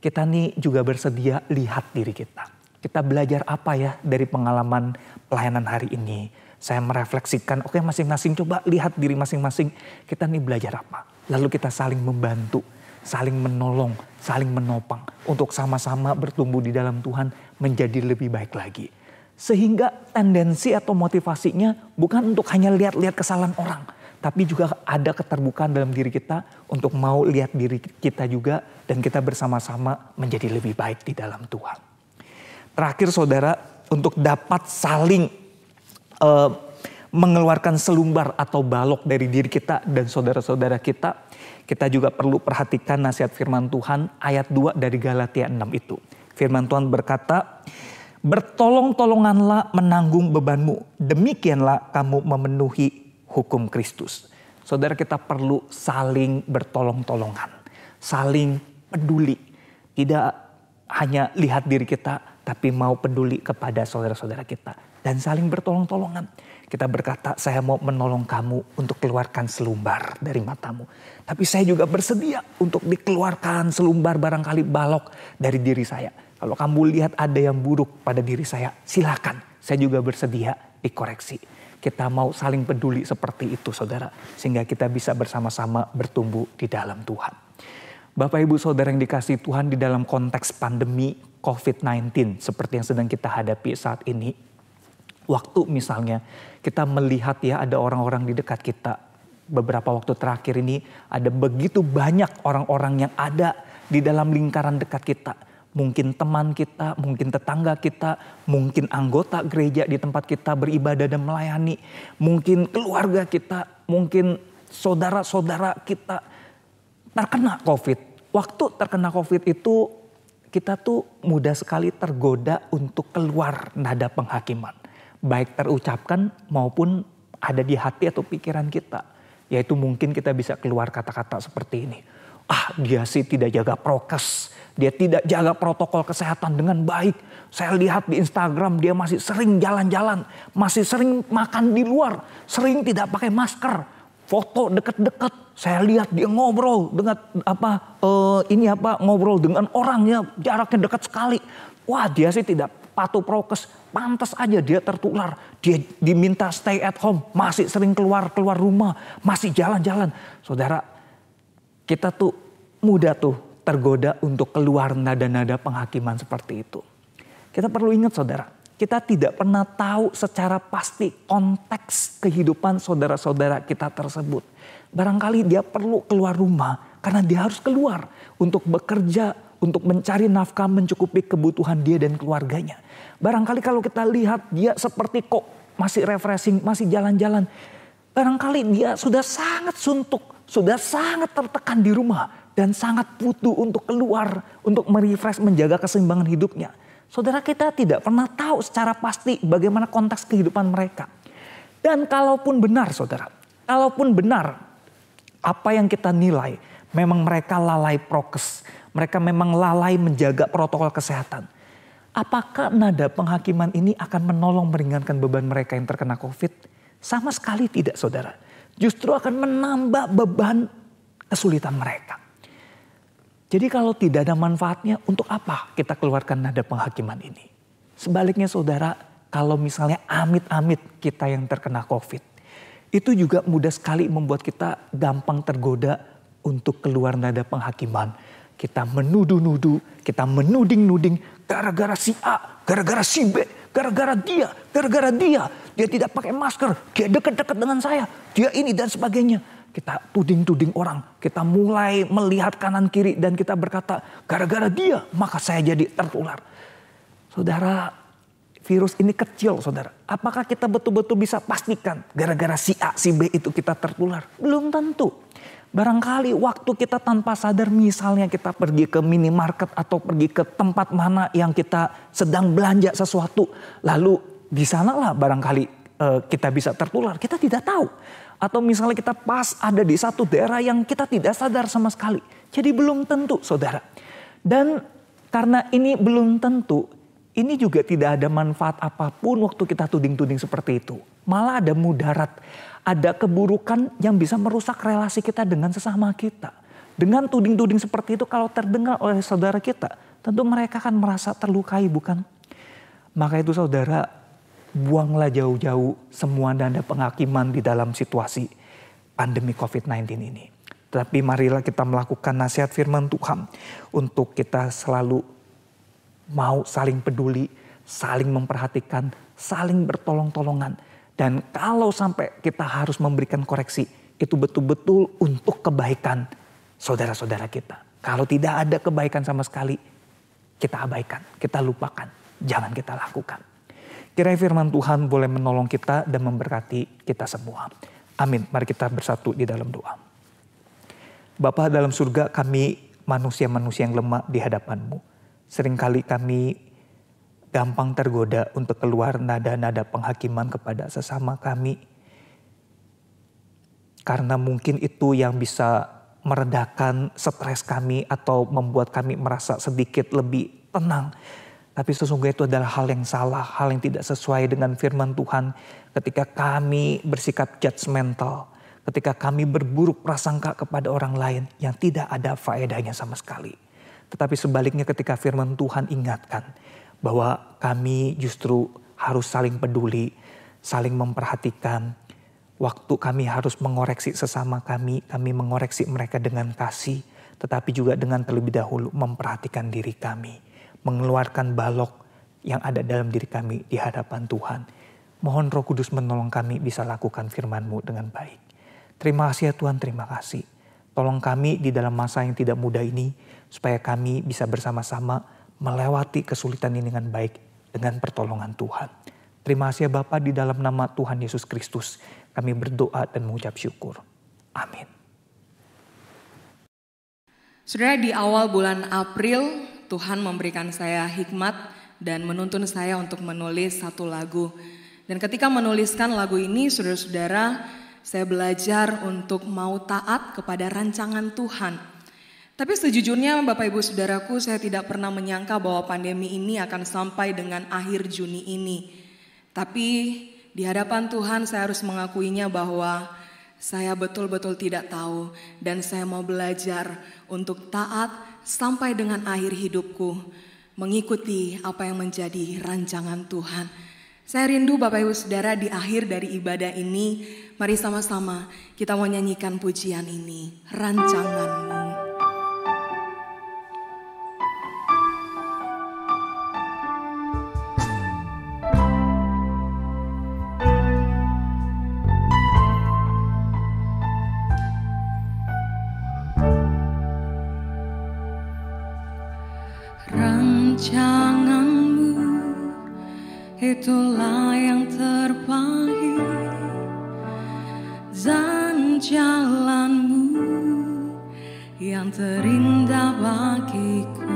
kita nih juga bersedia lihat diri kita. Kita belajar apa ya dari pengalaman pelayanan hari ini. Saya merefleksikan, oke, masing-masing coba lihat diri masing-masing. Kita nih belajar apa. Lalu kita saling membantu, saling menolong, saling menopang. Untuk sama-sama bertumbuh di dalam Tuhan menjadi lebih baik lagi. Sehingga tendensi atau motivasinya bukan untuk hanya lihat-lihat kesalahan orang. Tapi juga ada keterbukaan dalam diri kita untuk mau lihat diri kita juga. Dan kita bersama-sama menjadi lebih baik di dalam Tuhan. Terakhir saudara, untuk dapat saling mengeluarkan selumbar atau balok dari diri kita dan saudara-saudara kita. Kita juga perlu perhatikan nasihat firman Tuhan ayat 2 dari Galatia 6 itu. Firman Tuhan berkata, bertolong-tolonganlah menanggung bebanmu, demikianlah kamu memenuhi hukum Kristus. Saudara, kita perlu saling bertolong-tolongan, saling peduli. Tidak hanya lihat diri kita, tapi mau peduli kepada saudara-saudara kita. Dan saling bertolong-tolongan. Kita berkata, saya mau menolong kamu untuk keluarkan selumbar dari matamu. Tapi saya juga bersedia untuk dikeluarkan selumbar barangkali balok dari diri saya. Kalau kamu lihat ada yang buruk pada diri saya, silakan. Saya juga bersedia dikoreksi. Kita mau saling peduli seperti itu saudara. Sehingga kita bisa bersama-sama bertumbuh di dalam Tuhan. Bapak Ibu Saudara yang dikasihi Tuhan, di dalam konteks pandemi COVID-19 seperti yang sedang kita hadapi saat ini. Waktu misalnya kita melihat ya ada orang-orang di dekat kita. Beberapa waktu terakhir ini ada begitu banyak orang-orang yang ada di dalam lingkaran dekat kita. Mungkin teman kita, mungkin tetangga kita, mungkin anggota gereja di tempat kita beribadah dan melayani. Mungkin keluarga kita, mungkin saudara-saudara kita terkena COVID. Waktu terkena COVID itu kita tuh mudah sekali tergoda untuk keluar nada penghakiman. Baik terucapkan maupun ada di hati atau pikiran kita. Yaitu mungkin kita bisa keluar kata-kata seperti ini. Ah, dia sih tidak jaga prokes. Dia tidak jaga protokol kesehatan dengan baik. Saya lihat di Instagram dia masih sering jalan-jalan. Masih sering makan di luar. Sering tidak pakai masker. Foto deket-deket. Saya lihat dia ngobrol dengan ngobrol dengan orang ya jaraknya dekat sekali. Wah, dia sih tidak patuh prokes. Pantas aja dia tertular. Dia diminta stay at home. Masih sering keluar rumah. Masih jalan-jalan. Saudara, kita tuh mudah tuh tergoda untuk keluar nada-nada penghakiman seperti itu. Kita perlu ingat saudara. Kita tidak pernah tahu secara pasti konteks kehidupan saudara-saudara kita tersebut. Barangkali dia perlu keluar rumah. Karena dia harus keluar untuk bekerja. Untuk mencari nafkah mencukupi kebutuhan dia dan keluarganya. Barangkali kalau kita lihat dia seperti kok masih refreshing, masih jalan-jalan. Barangkali dia sudah sangat suntuk, sudah sangat tertekan di rumah. Dan sangat butuh untuk keluar, untuk merefresh, menjaga keseimbangan hidupnya. Saudara, kita tidak pernah tahu secara pasti bagaimana konteks kehidupan mereka. Dan kalaupun benar saudara, kalaupun benar Apa yang kita nilai, memang mereka lalai prokes. Mereka memang lalai menjaga protokol kesehatan. Apakah nada penghakiman ini akan menolong meringankan beban mereka yang terkena COVID? Sama sekali tidak, saudara. Justru akan menambah beban kesulitan mereka. Jadi kalau tidak ada manfaatnya, untuk apa kita keluarkan nada penghakiman ini? Sebaliknya saudara, kalau misalnya amit-amit kita yang terkena COVID, itu juga mudah sekali membuat kita gampang tergoda untuk keluar nada penghakiman. Kita menuduh-nuduh, kita menuding-nuding gara-gara si A, gara-gara si B, gara-gara dia. Dia tidak pakai masker, dia dekat-dekat dengan saya, dia ini dan sebagainya. Kita tuding-tuding orang, kita mulai melihat kanan kiri dan kita berkata gara-gara dia maka saya jadi tertular. Saudara, virus ini kecil saudara. Apakah kita betul-betul bisa pastikan gara-gara si A, si B itu kita tertular? Belum tentu. Barangkali waktu kita tanpa sadar misalnya kita pergi ke minimarket atau pergi ke tempat mana yang kita sedang belanja sesuatu. Lalu di sanalah barangkali kita bisa tertular. Kita tidak tahu. Atau misalnya kita pas ada di satu daerah yang kita tidak sadar sama sekali. Jadi belum tentu saudara. Dan karena ini belum tentu, ini juga tidak ada manfaat apapun waktu kita tuding-tuding seperti itu. Malah ada mudarat, ada keburukan yang bisa merusak relasi kita dengan sesama kita. Dengan tuding-tuding seperti itu kalau terdengar oleh saudara kita, tentu mereka akan merasa terlukai bukan? Maka itu saudara, buanglah jauh-jauh semua nada penghakiman di dalam situasi pandemi COVID-19 ini. Tapi marilah kita melakukan nasihat firman Tuhan untuk kita selalu mau saling peduli, saling memperhatikan, saling bertolong-tolongan. Dan kalau sampai kita harus memberikan koreksi, itu betul-betul untuk kebaikan saudara-saudara kita. Kalau tidak ada kebaikan sama sekali, kita abaikan, kita lupakan, jangan kita lakukan. Kiranya firman Tuhan boleh menolong kita dan memberkati kita semua. Amin. Mari kita bersatu di dalam doa. Bapa dalam surga, kami manusia-manusia yang lemah di hadapan-Mu. Seringkali kami gampang tergoda untuk keluar nada-nada penghakiman kepada sesama kami. Karena mungkin itu yang bisa meredakan stres kami atau membuat kami merasa sedikit lebih tenang. Tapi sesungguhnya itu adalah hal yang salah, hal yang tidak sesuai dengan firman Tuhan. Ketika kami bersikap judgmental, ketika kami berburuk prasangka kepada orang lain yang tidak ada faedahnya sama sekali. Tetapi sebaliknya ketika firman Tuhan ingatkan bahwa kami justru harus saling peduli, saling memperhatikan. Waktu kami harus mengoreksi sesama kami mengoreksi mereka dengan kasih. Tetapi juga dengan terlebih dahulu memperhatikan diri kami. Mengeluarkan balok yang ada dalam diri kami di hadapan Tuhan. Mohon Roh Kudus menolong kami bisa lakukan firman-Mu dengan baik. Terima kasih ya Tuhan, terima kasih. Tolong kami di dalam masa yang tidak mudah ini, supaya kami bisa bersama-sama melewati kesulitan ini dengan baik dengan pertolongan Tuhan. Terima kasih ya Bapa, di dalam nama Tuhan Yesus Kristus kami berdoa dan mengucap syukur. Amin. Saudara, di awal bulan April Tuhan memberikan saya hikmat dan menuntun saya untuk menulis satu lagu. Dan ketika menuliskan lagu ini, saudara-saudara, saya belajar untuk mau taat kepada rancangan Tuhan. Tapi sejujurnya Bapak Ibu Saudaraku, saya tidak pernah menyangka bahwa pandemi ini akan sampai dengan akhir Juni ini. Tapi di hadapan Tuhan saya harus mengakuinya bahwa saya betul-betul tidak tahu. Dan saya mau belajar untuk taat sampai dengan akhir hidupku. Mengikuti apa yang menjadi rancangan Tuhan. Saya rindu Bapak Ibu Saudara di akhir dari ibadah ini, mari sama-sama kita mau nyanyikan pujian ini, Rancangan-Mu. Rancangan-Mu itulah yang terbaik, dan jalan-Mu yang terindah bagiku.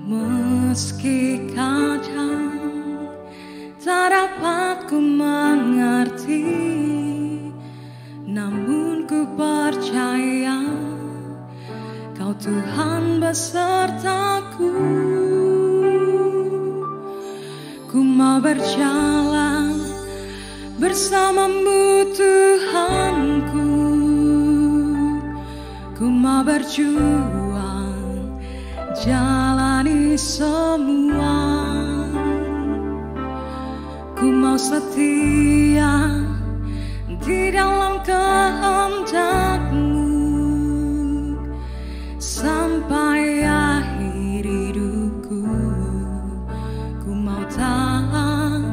Meski kadang tak dapat ku mengerti, namun bersamamu Tuhanku, ku mau berjuang, jalani semua. Ku mau setia di dalam kehendak-Mu sampai akhir hidupku. Ku mau taat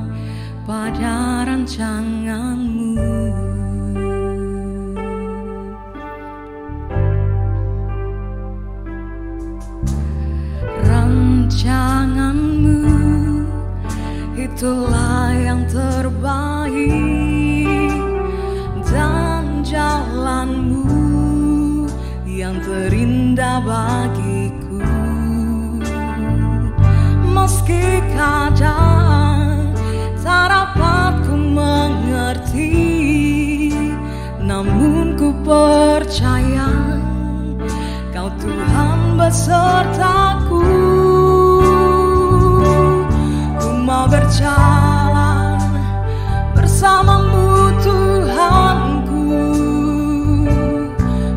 pada rancangan-Mu. Rancangan-Mu itulah yang terbaik, dan jalan-Mu yang terindah bagiku. Meski kadang tak dapat ku mengerti, namun ku percaya Kau Tuhan besertaku. Ku mau berjalan bersama-Mu Tuhanku,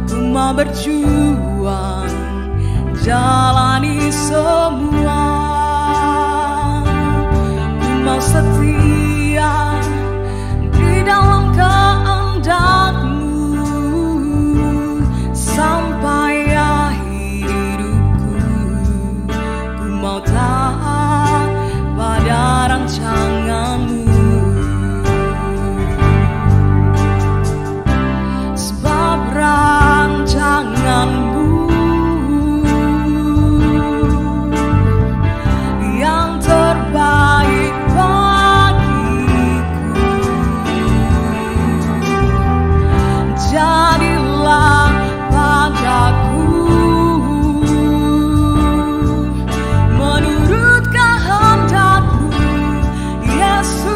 ku mau berjuang, jalani semua. Ku mau setia di dalam kehendak-Mu sampai akhir hidupku. Ku mau taat pada rancangan-Mu. Sebab rancangan-Mu yang terbaik bagiku. Jadilah padaku menurut kehendak-Mu, Yesus.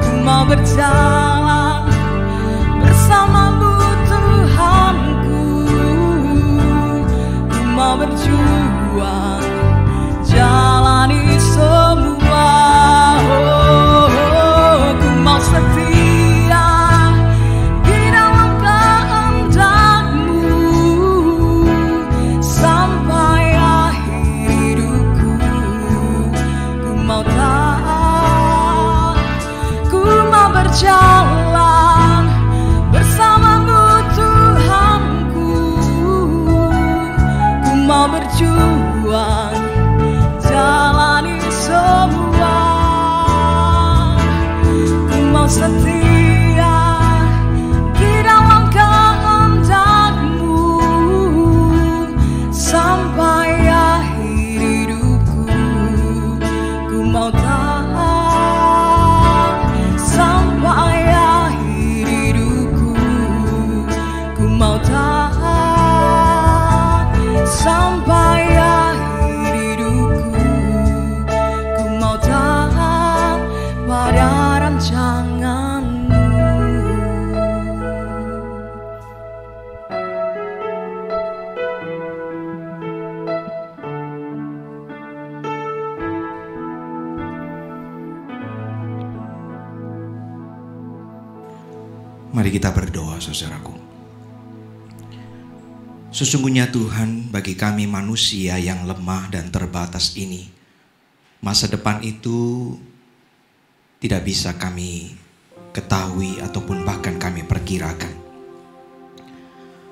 Ku mau berjalan bersama-Mu Tuhanku, ku mau berjuang, jalani semua. Ku mau setia di dalam kehendak-Mu sampai akhir hidupku. Ku mau taat, ku mau berjalan bersama-Mu Tuhanku, ku mau berjuang, jalani semua. Ku mau setia di dalam kehendak-Mu sampai akhir hidupku. Ku mau taat sampai akhir hidupku. Ku mau taat sampai akhir hidupku. Ku mau taat pada rancangan-Mu. Mari kita berdoa, saudaraku. Sesungguhnya Tuhan, bagi kami manusia yang lemah dan terbatas ini, masa depan itu tidak bisa kami ketahui ataupun bahkan kami perkirakan.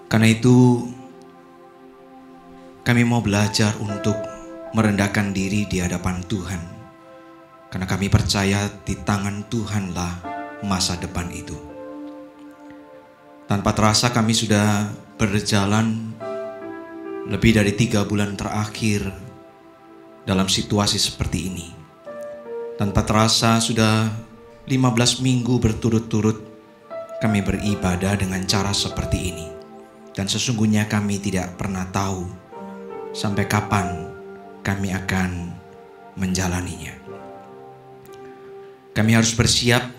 Karena itu kami mau belajar untuk merendahkan diri di hadapan Tuhan. Karena kami percaya di tangan Tuhanlah masa depan itu. Tanpa terasa kami sudah berjalan lebih dari 3 bulan terakhir dalam situasi seperti ini. Tanpa terasa sudah 15 minggu berturut-turut kami beribadah dengan cara seperti ini. Dan sesungguhnya kami tidak pernah tahu sampai kapan kami akan menjalaninya. Kami harus bersiap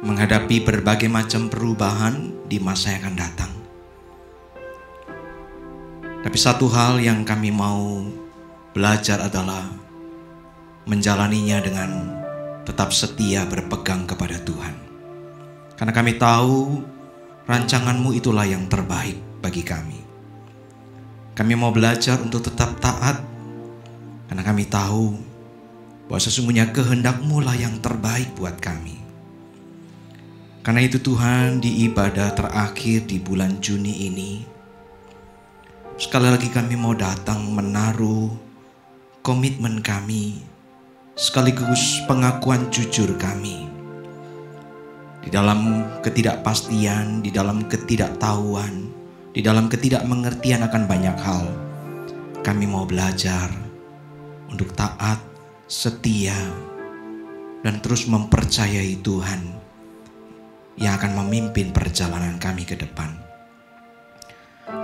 menghadapi berbagai macam perubahan di masa yang akan datang. Tapi satu hal yang kami mau belajar adalah menjalaninya dengan tetap setia berpegang kepada Tuhan. Karena kami tahu rancangan-Mu itulah yang terbaik bagi kami. Kami mau belajar untuk tetap taat, karena kami tahu bahwa sesungguhnya kehendak-Mu lah yang terbaik buat kami. Karena itu Tuhan, di ibadah terakhir di bulan Juni ini, sekali lagi kami mau datang menaruh komitmen kami, sekaligus pengakuan jujur kami. Di dalam ketidakpastian, di dalam ketidaktahuan, di dalam ketidakmengertian akan banyak hal, kami mau belajar untuk taat, setia, dan terus mempercayai Tuhan yang akan memimpin perjalanan kami ke depan.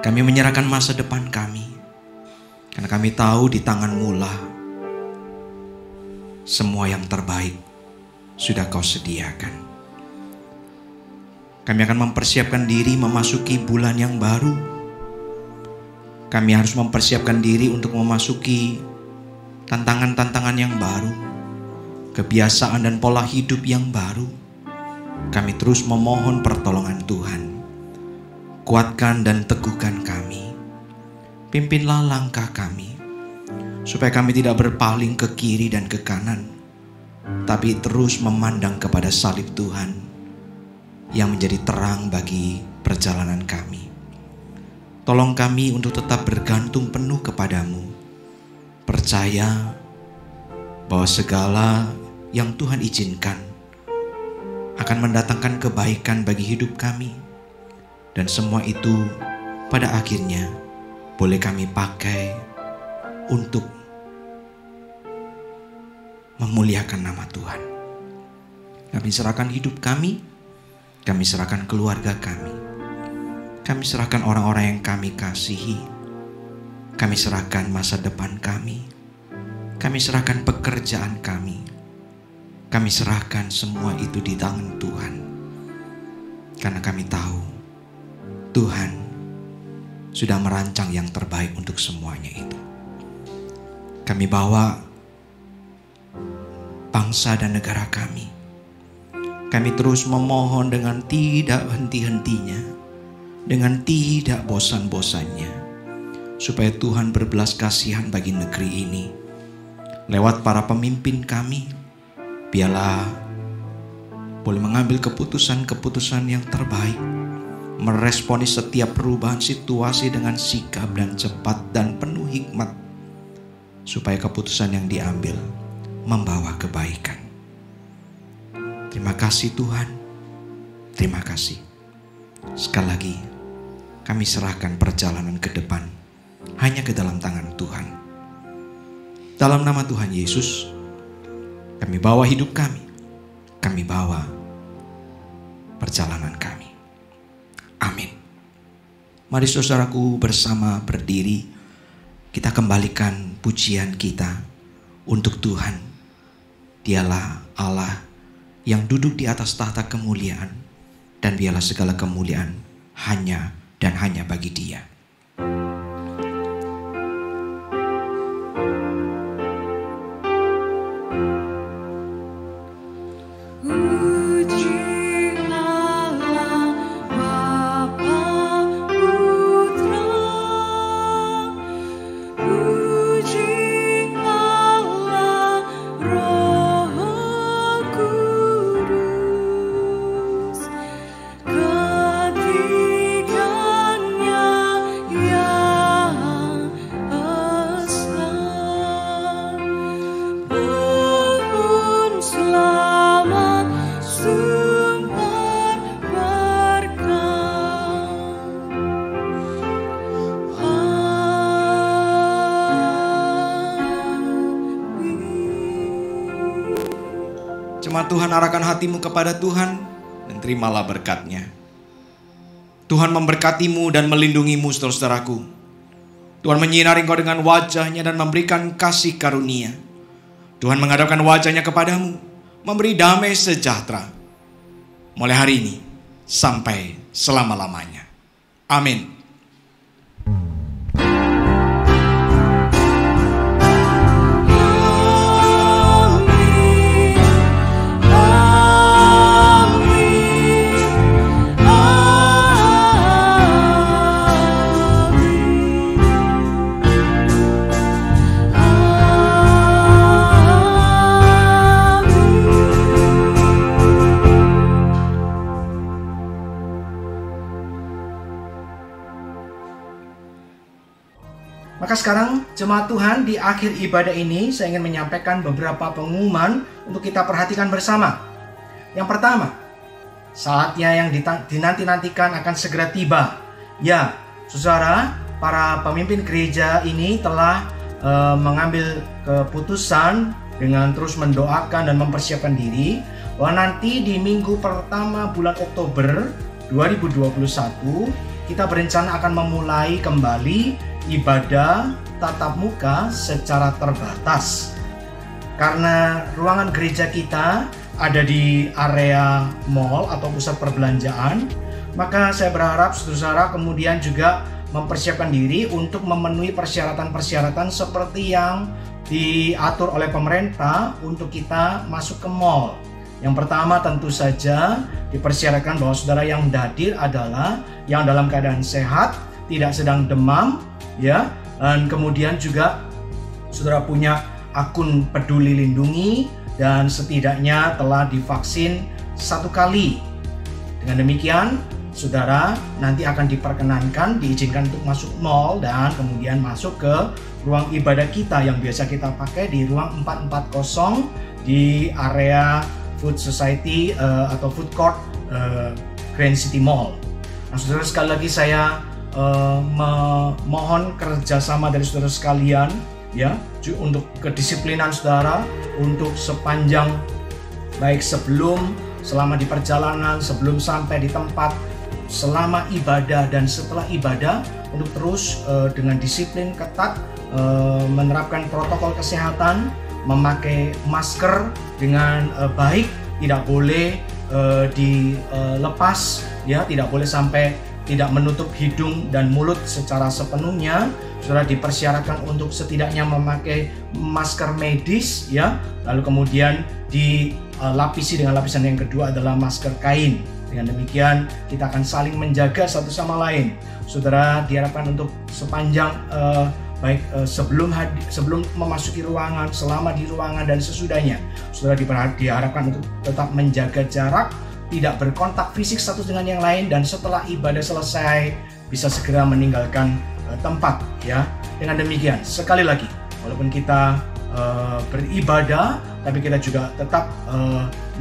Kami menyerahkan masa depan kami, karena kami tahu di tangan-Mu lah semua yang terbaik sudah Kau sediakan. Kami akan mempersiapkan diri memasuki bulan yang baru. Kami harus mempersiapkan diri untuk memasuki tantangan-tantangan yang baru, kebiasaan dan pola hidup yang baru. Kami terus memohon pertolongan Tuhan. Kuatkan dan teguhkan kami. Pimpinlah langkah kami, supaya kami tidak berpaling ke kiri dan ke kanan, tapi terus memandang kepada salib Tuhan yang menjadi terang bagi perjalanan kami. Tolong kami untuk tetap bergantung penuh kepadamu, percaya bahwa segala yang Tuhan izinkan akan mendatangkan kebaikan bagi hidup kami, dan semua itu pada akhirnya boleh kami pakai untuk memuliakan nama Tuhan. Kami serahkan hidup kami serahkan keluarga kami serahkan orang-orang yang kami kasihi, kami serahkan masa depan kami serahkan pekerjaan kami serahkan semua itu di tangan Tuhan. Karena kami tahu Tuhan sudah merancang yang terbaik untuk semuanya itu. Kami bawa bangsa dan negara kami. Kami terus memohon dengan tidak henti-hentinya, dengan tidak bosan-bosannya, supaya Tuhan berbelas kasihan bagi negeri ini. Lewat para pemimpin kami, biarlah boleh mengambil keputusan-keputusan yang terbaik, meresponi setiap perubahan situasi dengan sigap dan cepat dan penuh hikmat, supaya keputusan yang diambil membawa kebaikan. Terima kasih Tuhan, terima kasih. Sekali lagi kami serahkan perjalanan ke depan hanya ke dalam tangan Tuhan. Dalam nama Tuhan Yesus, kami bawa hidup kami bawa perjalanan kami. Amin. Mari saudaraku bersama berdiri, kita kembalikan pujian kita untuk Tuhan. Dialah Allah yang duduk di atas tahta kemuliaan, dan biarlah segala kemuliaan hanya dan hanya bagi Dia. Jemaat Tuhan, arahkan hatimu kepada Tuhan dan terimalah berkat-Nya. Tuhan memberkatimu dan melindungimu, saudara-saudaraku. Tuhan menyinari engkau dengan wajah-Nya dan memberikan kasih karunia. Tuhan menghadapkan wajah-Nya kepadamu, memberi damai sejahtera. Mulai hari ini sampai selama-lamanya. Amin. sekarang jemaat Tuhan, di akhir ibadah ini saya ingin menyampaikan beberapa pengumuman untuk kita perhatikan bersama. Yang pertama, saatnya yang dinanti-nantikan akan segera tiba. Ya, saudara, para pemimpin gereja ini telah mengambil keputusan dengan terus mendoakan dan mempersiapkan diri bahwa nanti di minggu pertama bulan Oktober 2021 kita berencana akan memulai kembali ibadah tatap muka secara terbatas. Karena ruangan gereja kita ada di area mall atau pusat perbelanjaan, maka saya berharap saudara kemudian juga mempersiapkan diri untuk memenuhi persyaratan-persyaratan seperti yang diatur oleh pemerintah untuk kita masuk ke mall. Yang pertama tentu saja dipersyaratkan bahwa saudara yang hadir adalah yang dalam keadaan sehat, tidak sedang demam, ya, dan kemudian juga saudara punya akun Peduli Lindungi dan setidaknya telah divaksin 1 kali. Dengan demikian, saudara nanti akan diizinkan untuk masuk mall dan kemudian masuk ke ruang ibadah kita yang biasa kita pakai di ruang 440 di area Food Society atau Food Court Grand City Mall. Nah, saudara, sekali lagi saya memohon kerjasama dari saudara sekalian, ya, untuk kedisiplinan saudara untuk sepanjang baik sebelum, selama di perjalanan, sebelum sampai di tempat, selama ibadah dan setelah ibadah, untuk terus dengan disiplin ketat menerapkan protokol kesehatan, memakai masker dengan baik, tidak boleh dilepas, ya, tidak boleh sampai tidak menutup hidung dan mulut secara sepenuhnya. Saudara dipersyaratkan untuk setidaknya memakai masker medis, ya, lalu kemudian dilapisi dengan lapisan yang kedua adalah masker kain. Dengan demikian kita akan saling menjaga satu sama lain. Saudara diharapkan untuk sepanjang sebelum memasuki ruangan, selama di ruangan dan sesudahnya, saudara diharapkan untuk tetap menjaga jarak, tidak berkontak fisik satu dengan yang lain, dan setelah ibadah selesai bisa segera meninggalkan tempat, ya. Dengan demikian, sekali lagi, walaupun kita beribadah, tapi kita juga tetap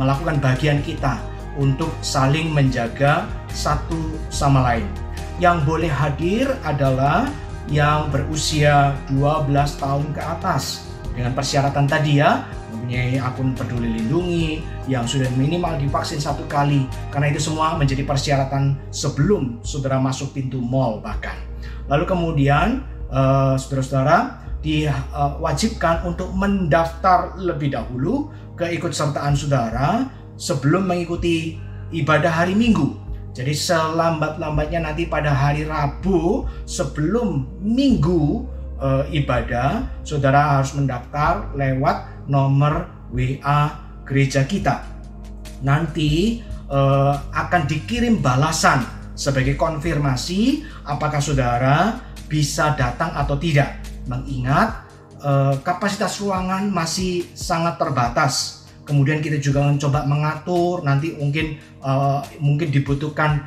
melakukan bagian kita untuk saling menjaga satu sama lain. Yang boleh hadir adalah yang berusia 12 tahun ke atas dengan persyaratan tadi, ya, mempunyai akun Peduli Lindungi, yang sudah minimal divaksin 1 kali, karena itu semua menjadi persyaratan sebelum saudara masuk pintu mall bahkan. Lalu kemudian saudara-saudara diwajibkan untuk mendaftar lebih dahulu keikutsertaan saudara sebelum mengikuti ibadah hari Minggu. Jadi selambat-lambatnya nanti pada hari Rabu sebelum Minggu ibadah, saudara harus mendaftar lewat nomor WA gereja kita. Nanti akan dikirim balasan sebagai konfirmasi apakah saudara bisa datang atau tidak. Mengingat kapasitas ruangan masih sangat terbatas. Kemudian kita juga mencoba mengatur, nanti mungkin dibutuhkan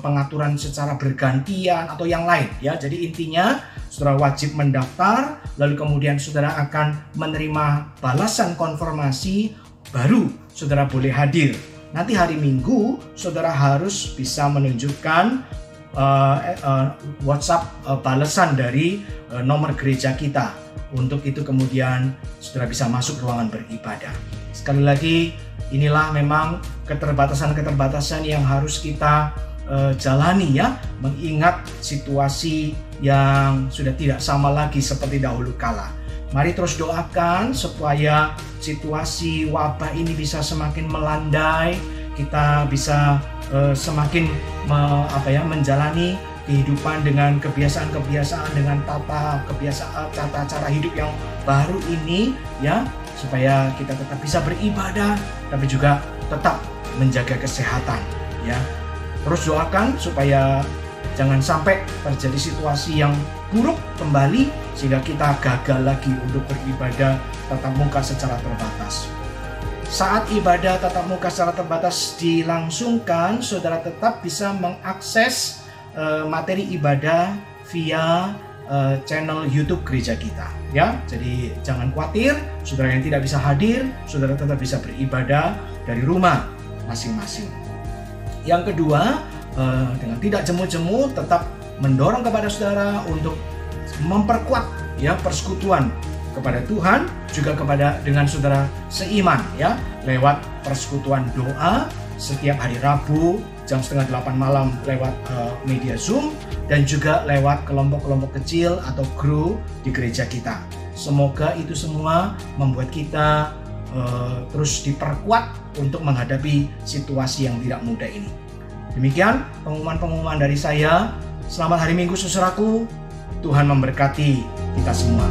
pengaturan secara bergantian atau yang lain, ya. Jadi intinya saudara wajib mendaftar, lalu kemudian saudara akan menerima balasan konfirmasi, baru saudara boleh hadir. Nanti hari Minggu saudara harus bisa menunjukkan WhatsApp balasan dari nomor gereja kita. Untuk itu kemudian saudara bisa masuk ruangan beribadah. Sekali lagi, inilah memang keterbatasan-keterbatasan yang harus kita jalani, ya, mengingat situasi yang sudah tidak sama lagi seperti dahulu kala. Mari terus doakan supaya situasi wabah ini bisa semakin melandai, kita bisa semakin menjalani kehidupan dengan kebiasaan-kebiasaan, dengan tata cara hidup yang baru ini, ya, supaya kita tetap bisa beribadah tapi juga tetap menjaga kesehatan, ya. Terus doakan supaya jangan sampai terjadi situasi yang buruk kembali sehingga kita gagal lagi untuk beribadah tatap muka secara terbatas. Saat ibadah tatap muka secara terbatas dilangsungkan, saudara tetap bisa mengakses materi ibadah via channel YouTube gereja kita, ya. Jadi jangan khawatir, saudara yang tidak bisa hadir, saudara tetap bisa beribadah dari rumah masing-masing. Yang kedua, dengan tidak jemu-jemu tetap mendorong kepada saudara untuk memperkuat ya persekutuan kepada Tuhan, juga kepada dengan saudara seiman ya, lewat persekutuan doa setiap hari Rabu jam 7:30 malam lewat media Zoom, dan juga lewat kelompok-kelompok kecil atau grow di gereja kita. Semoga itu semua membuat kita terus diperkuat untuk menghadapi situasi yang tidak mudah ini. Demikian pengumuman-pengumuman dari saya. Selamat hari Minggu saudaraku. Tuhan memberkati kita semua.